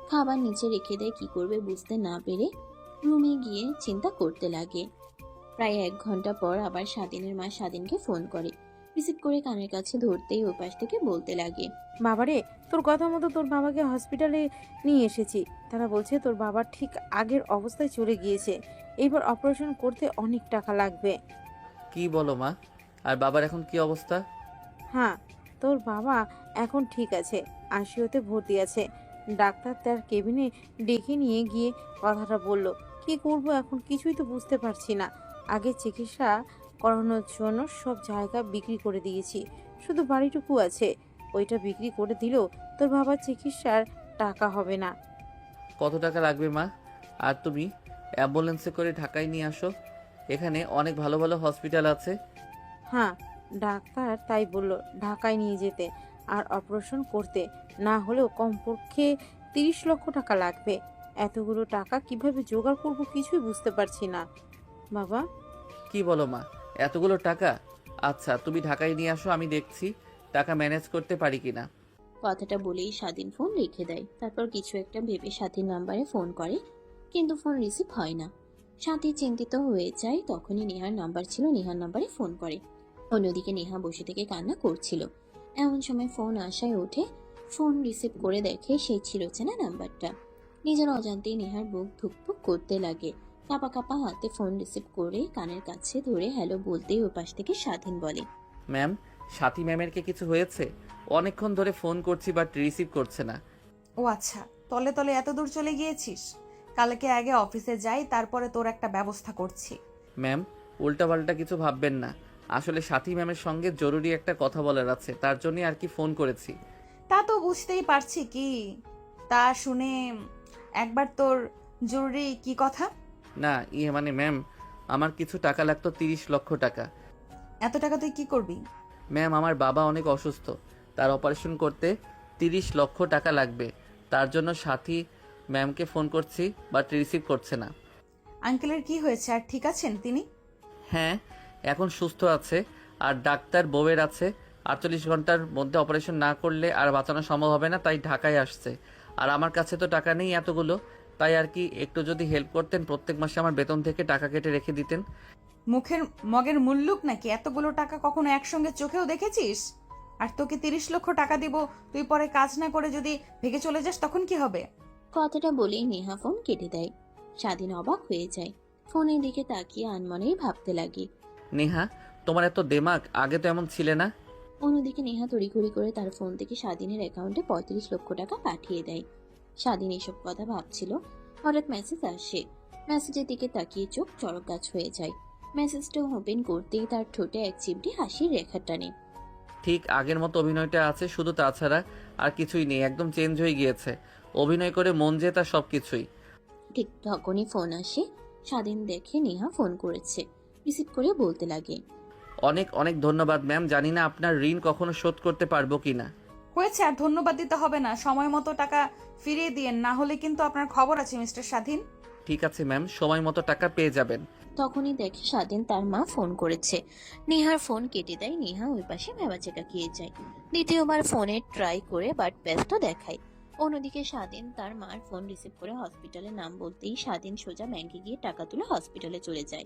খাবার নিচে রেখে দেয়। কি করবে বুঝতে না পেরে রুমে গিয়ে চিন্তা করতে লাগে। প্রায় 1 ঘন্টা পর আবার স্বাধীনের মা স্বাধীনকে ফোন করে। রিসিভ করে কানের কাছে ধরতেই ওই পাশ থেকে বলতে লাগে, বাবারে তোর কথা মতো তোর বাবাকে হসপিটালে নিয়ে এসেছি। তারা বলছে তোর বাবা ঠিক আগের অবস্থায় চলে গিয়েছে, এইবার অপারেশন করতে অনেক টাকা লাগবে। কি বলো মা? আর বাবার এখন কি অবস্থা? হ্যাঁ, তোর বাবা এখন ঠিক আছে, আইসিইউতে ভর্তি আছে। ডাক্তার তার কেবিনে ডেকে নিয়ে গিয়ে কথাটা বলল। কি করব এখন কিছুই তো বুঝতে পারছি না। আগে চিকিৎসা করানোর জন্য সব জায়গা বিক্রি করে দিয়েছি, শুধু বাড়িটুকু আছে, ওইটা বিক্রি করে দিলেও তোর বাবার চিকিৎসার টাকা হবে না। কত টাকা লাগবে মা? আর তুমি অ্যাম্বুলেন্সে করে ঢাকায় নিয়ে আসো, এখানে অনেক ভালো ভালো হসপিটাল আছে। হ্যাঁ, ডাক্তার তাই বলল ঢাকায় নিয়ে যেতে আর অপারেশন করতে, না হলেও কমপক্ষে 30 লক্ষ টাকা লাগবে। এতগুলো টাকা কিভাবে জোগাড় করব কিছুই বুঝতে পারছি না বাবা। কি বলো মা, এতগুলো টাকা? আচ্ছা, তুমি ঢাকায় নিয়ে আসো, আমি দেখছি টাকা ম্যানেজ করতে পারি কিনা। কথাটা বলেই স্বাধীন ফোন রেখে দেয়। তারপর কিছু একটা ভেবে সাথীর নাম্বারে ফোন করে, কিন্তু ফোন রিসিভ হয় না। সাথী চিন্তিত হয়ে যায়। তখনই নেহার নাম্বার ছিল, নেহার নাম্বারে ফোন করে। অন্যদিকে নেহা বসে থেকে কান্না করছিল। এমন সময় ফোন আসায় ওঠে, ফোন রিসিভ করে দেখে সেই ছিল চেনা নাম্বারটা। নিজের অজান্তেই নেহার বুক ধুকপুক করতে লাগে। কাঁপা কাঁপা হাতে ফোন রিসিভ করে কানের কাছে ধরে হ্যালো বলতেই ওই পাশ থেকে স্বাধীন বলে, ম্যাম, সাথী ম্যামের কি কিছু হয়েছে? অনেকক্ষণ ধরে ফোন করছি বাট রিসিভ করছে না। ও আচ্ছা, তলে তলে এত দূর চলে গিয়েছিস। কালকে আগে অফিসে যাই, তারপরে তোর একটা ব্যবস্থা করছি। ম্যাম, উল্টাপাল্টা কিছু ভাববেন না। আসলে সাথী ম্যামের সঙ্গে জরুরি একটা কথা বলার আছে, তার জন্য আর কি ফোন করেছি। তা তো বুঝতেই পারছি কি, তা শুনে একবার তোর জরুরি কি কথা? না মানে ম্যাম, আমার কিছু টাকা লাগতো, 30 লক্ষ টাকা। এত টাকা তুই কি করবি? ম্যাম, আমার বাবা অনেক অসুস্থ, তার অপারেশন করতে 30 লক্ষ টাকা লাগবে। তার জন্য সাথী ম্যামকে ফোন করছি বাট রিসিভ করছে না। আঙ্কেলের কি হয়েছে, আর ঠিক আছেন তিনি? হ্যাঁ, এখন সুস্থ আছে, আর ডাক্তার বউয়ের আছে 48 ঘন্টার মধ্যে অপারেশন না করলে আর বাঁচানো সম্ভব হবে না, তাই ঢাকায় আসছে। আর আমার কাছে তো টাকা নেই এতগুলো, তাই আর কি একটু যদি হেল্প করতেন, প্রত্যেক মাসে আমার বেতন থেকে টাকা কেটে রেখে দিতেন। মুখের মগের মুল্লুক নাকি? এতগুলো টাকা কখনো একসঙ্গে চোখেও দেখেছিস? আর তোকে 30 লক্ষ টাকা দিব, তুই পরে কাজ না করে যদি ভেগে চলে যাস তখন কি হবে? কথাটা বলেই নেহা ফোন কেটে দেয়। স্বাধীন অবাক হয়ে যায়। ফোনের দিকে তাকিয়ে আনমনেই ভাবতে লাগে। নেহা, তোমার এত দেমাগ, আগে তো এমন ছিলে না। অন্যদিকে নেহা তড়িঘড়ি করে তার ফোন থেকে স্বাধীনের অ্যাকাউন্টে 35 লক্ষ টাকা পাঠিয়ে দেয়। স্বাধীন এসব কথা ভাবছিল, হঠাৎ মেসেজ আসে। মেসেজের দিকে তাকিয়ে চোখ চড়ক গাছ হয়ে যায়। মেসেজটা ওপেন করতেই তার ঠোঁটে এক চিমটি হাসির রেখা টানে। ঠিক আগের মতো অভিনয়টা আছে, শুধু তাছাড়া আর কিছুই নেই, একদম চেঞ্জ হয়ে গিয়েছে। অভিনয় করে মন জেতা সব কিছুই। ঠিক তখনই ফোন আসে। স্বাধীন দেখে নেহা ফোন করেছে, রিসিভ করে বলতে লাগে, অনেক অনেক ধন্যবাদ ম্যাম, জানি না আপনার ঋণ কখনো শোধ করতে পারবো কিনা। হয়েছে, আর ধন্যবাদ দিতে হবে না। সময় মতো টাকা ফিরিয়ে দিয়েন, না হলে কিন্তু আপনার খবর আছে মিস্টার স্বাধীন। ঠিক আছে ম্যাম, সময় মতো টাকা পেয়ে যাবেন। তখনই দেখে স্বাধীন তার মা ফোন করেছে। নেহার ফোন কেটে দেয়। নেহা ওই পাশে ভেবাচেকা খেয়ে যায়। দ্বিতীয়বার ফোনে ট্রাই করে বাট ব্যস্ত দেখায়। অন্যদিকে স্বাধীন তার মার ফোন রিসিভ করে হসপিটালের নাম বলতেই স্বাধীন সোজা ব্যাংকে গিয়ে টাকা তুলে হসপিটালে চলে যায়।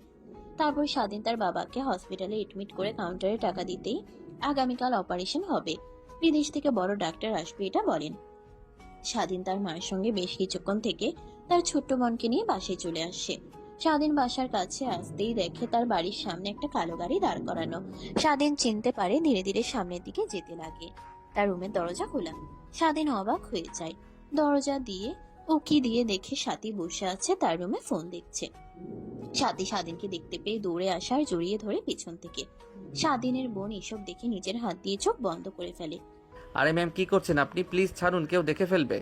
তারপর স্বাধীন তার বাবাকে হসপিটালে এডমিট করে কাউন্টারে টাকা দিতেই আগামীকাল অপারেশন হবে, বিদেশ থেকে বড় ডাক্তার আসবে এটা বলেন। স্বাধীন তার মায়ের সঙ্গে বেশ কিছুক্ষণ থেকে তার ছোট্ট বোনকে নিয়ে বাসায় চলে আসে। স্বাধীন বাসার কাছে আসতেই দেখে তার বাড়ির সামনে একটা কালো গাড়ি দাঁড় করানো। স্বাধীন চিনতে পারে, ধীরে ধীরে সামনের দিকে যেতে লাগে। তার রুমের দরজা খোলা। স্বাধীন অবাক হয়ে যায়। দরজা দিয়ে উকি দিয়ে দেখে সাথী বসে আছে তার রুমে ফোন দেখছে। সাথী স্বাধীনকে দেখতে পেয়ে দৌড়ে আসার জড়িয়ে ধরে পিছন থেকে। স্বাধীনের বোন এসব দেখে নিজের হাত দিয়ে চোখ বন্ধ করে ফেলে। আরে ম্যাম, কি করছেন আপনি? প্লিজ ছাড়ুন, কেউ দেখে ফেলবে।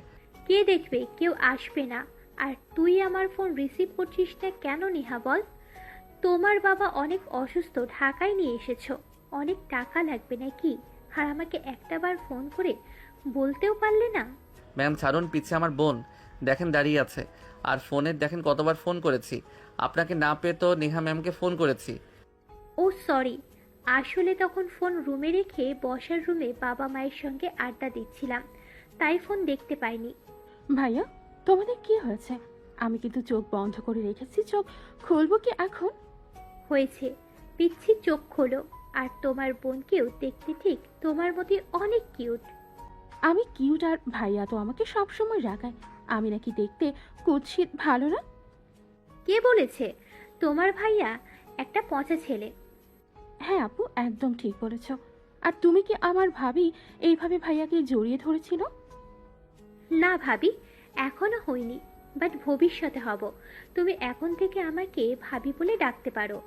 কে দেখবে? কেউ আসবে না। আর তুই আমার ফোন রিসিভ করছিস না কেন নেহা বল? তোমার বাবা অনেক অসুস্থ, ঢাকায় নিয়ে এসেছো, অনেক টাকা লাগবে নাকি? আর আমাকে একটাবার ফোন করে বলতেও পারলে না? ম্যাম ছাড়ুন, পিছে আমার বোন দেখেন দাঁড়িয়ে আছে, আর ফোনের দেখেন কতবার ফোন করেছি। আপনাকে না পেয়ে তো নেহা ম্যামকে ফোন করেছি। ও সরি, আসলে তখন ফোন রুমে রেখে বসার রুমে বাবা মায়ের সঙ্গে আড্ডা দিচ্ছিলাম, তাই ফোন দেখতে পাইনি। ভাইয়া, তোমাদের কি হয়েছে? আমি কিন্তু চোখ বন্ধ করে রেখেছি, চোখ খুলবো কি এখন? হয়েছে, পিচ্ছি চোখ খোলো। আর তোমার বোনকেও দেখতে ঠিক তোমার মতোই অনেক কিউট। আমি কিউট আর ভাইয়া তো আমাকে সবসময় রাগায়। আমি নাকি দেখতে কুৎসিত, ভালো না? কে বলেছে? তোমার ভাইয়া একটা পচা ছেলে। হ্যাঁ আপু, একদম ঠিক বলেছ। আর তুমি কি আমার ভাবি এইভাবে ভাইয়াকে জড়িয়ে ধরেছিল? না ভাবি, এখনো হইনি, বাট ভবিষ্যতে হব। তুমি এখন থেকে আমাকে ভাবি বলে ডাকতে পারো।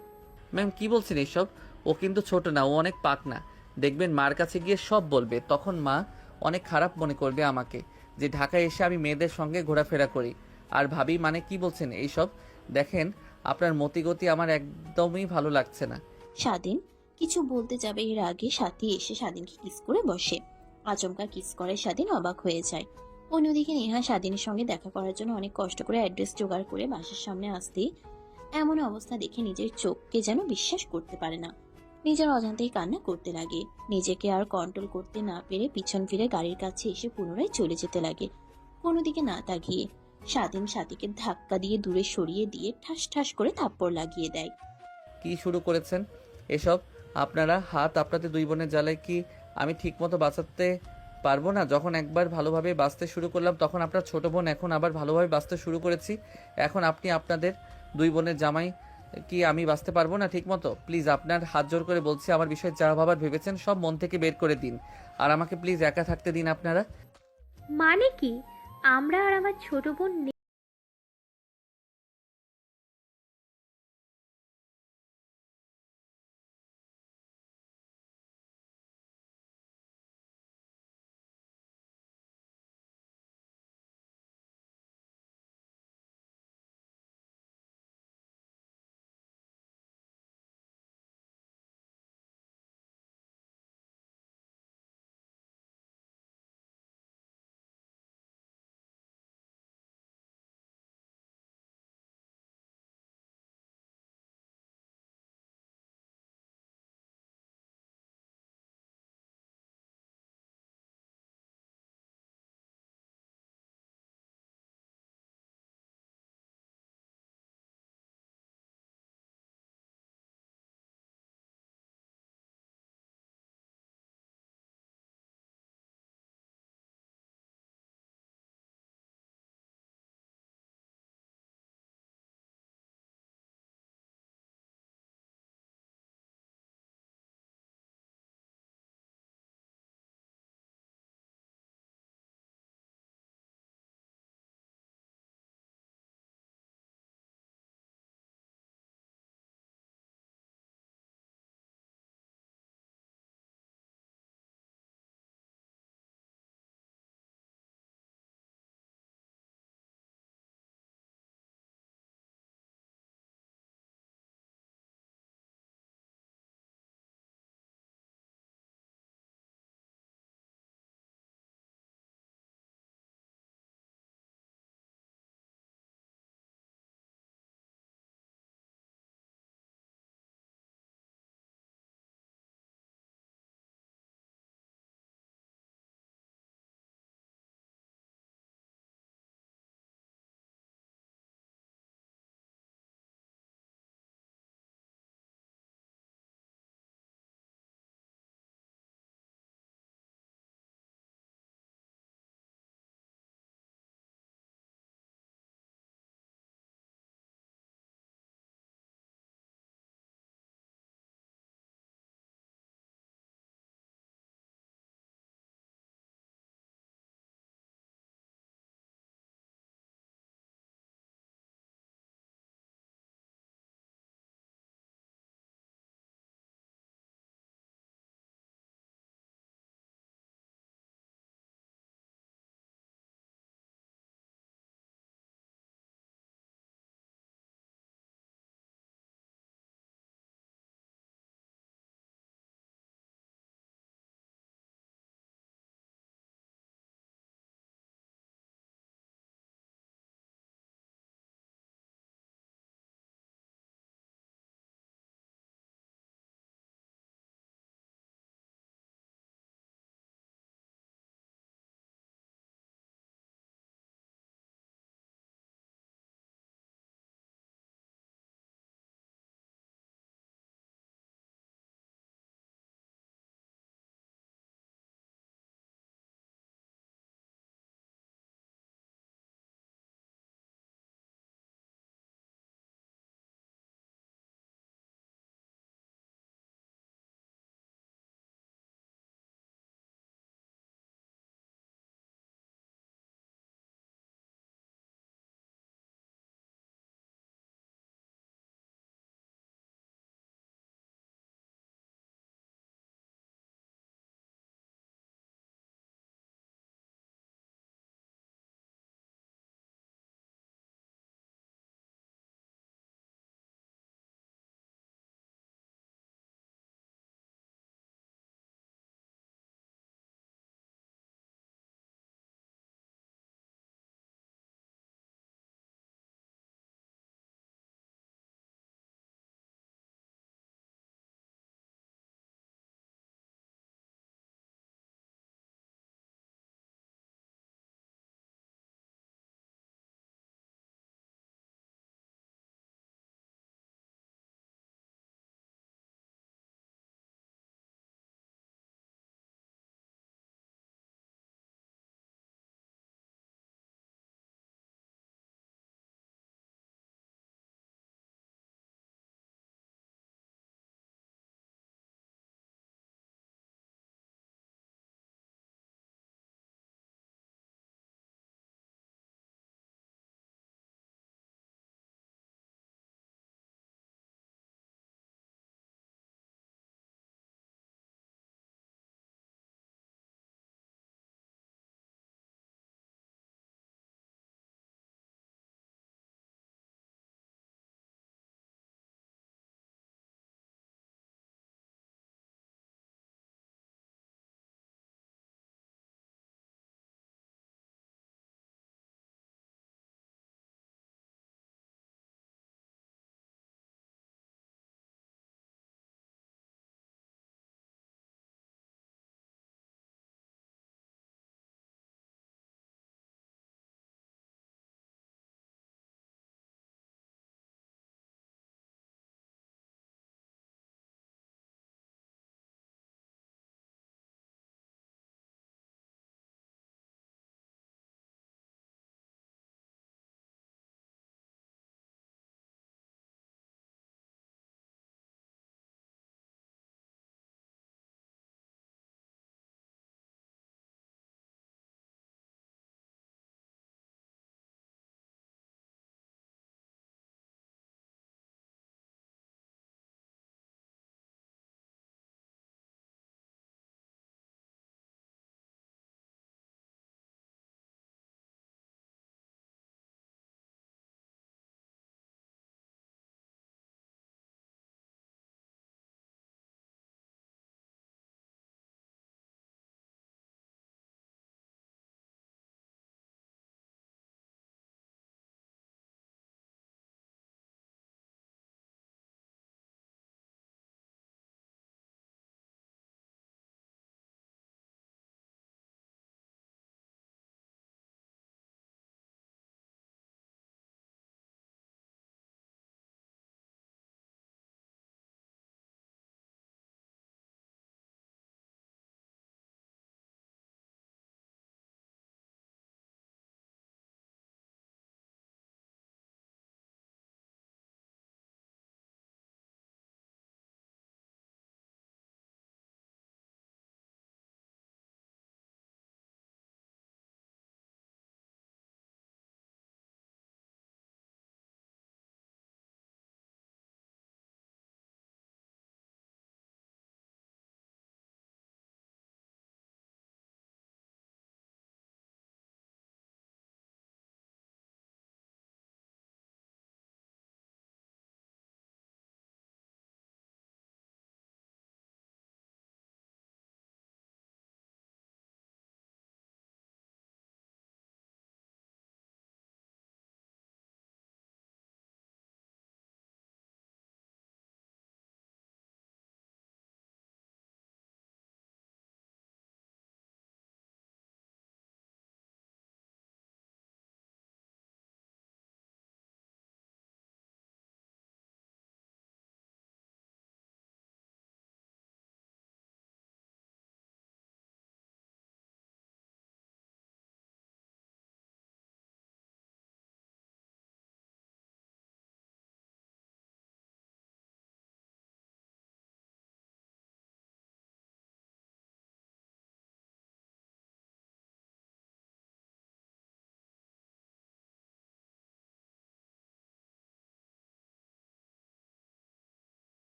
ম্যাম কি বলছেন এইসব? ও কিন্তু ছোট না, ও অনেক পাকনা। দেখবেন মার কাছে গিয়ে সব বলবে, তখন মা অনেক খারাপ মনে করবে আমাকে, যে ঢাকায় এসে আমি মেয়েদের সঙ্গে ঘোরাফেরা করি। আর ভাবি মানে কি বলছেন এইসব? দেখেন, আপনার মতিগতি আমার একদমই ভালো লাগছে না। স্বাধীন কিছু বলতে যাবে এর আগে সাথী এসে স্বাধীনকে কিস করে বসে। আচমকা কিস করে স্বাধীন অবাক হয়ে যায়। অন্যদিকে নেহা স্বাধীনের সঙ্গে দেখা করার জন্য অনেক কষ্ট করে অ্যাড্রেস জোগাড় করে বাসার সামনে আসতেই এমন অবস্থা দেখে নিজের চোখকে যেন বিশ্বাস করতে পারে না। নিজের অজান্তেই কান্না করতে লাগে। নিজেকে আর কন্ট্রোল করতে না পেরে পিছন ফিরে গাড়ির কাছে এসে পুনরায় চলে যেতে লাগে, কোনো দিকে না তাকিয়ে। স্বাধীন সাথীকে ধাক্কা দিয়ে দূরে সরিয়ে দিয়ে ঠাস ঠাস করে থাপ্পড় লাগিয়ে দেয়। কি শুরু করেছেন এসব? আপনারা হাত আপনাদের দুই বোনের জ্বালায় কি আমি ঠিকমতো বাঁচাতে পারবো না? যখন একবার ভালোভাবে বাঁচতে শুরু করলাম তখন আপনার ছোট বোন, এখন আবার ভালোভাবে বাঁচতে শুরু করেছি, এখন আপনি আপনাদের দুই বোনের জামাই, কি আমি বাঁচতে পারবো না ঠিকমতো? প্লিজ আপনার হাত জোর করে বলছি, আমার বিষয়ে যা ভাবার ভেবেছেন সব মন থেকে বের করে দিন, আর আমাকে প্লিজ একা থাকতে দিন আপনারা। মানে কি? আমরা আর আমার ছোট বোন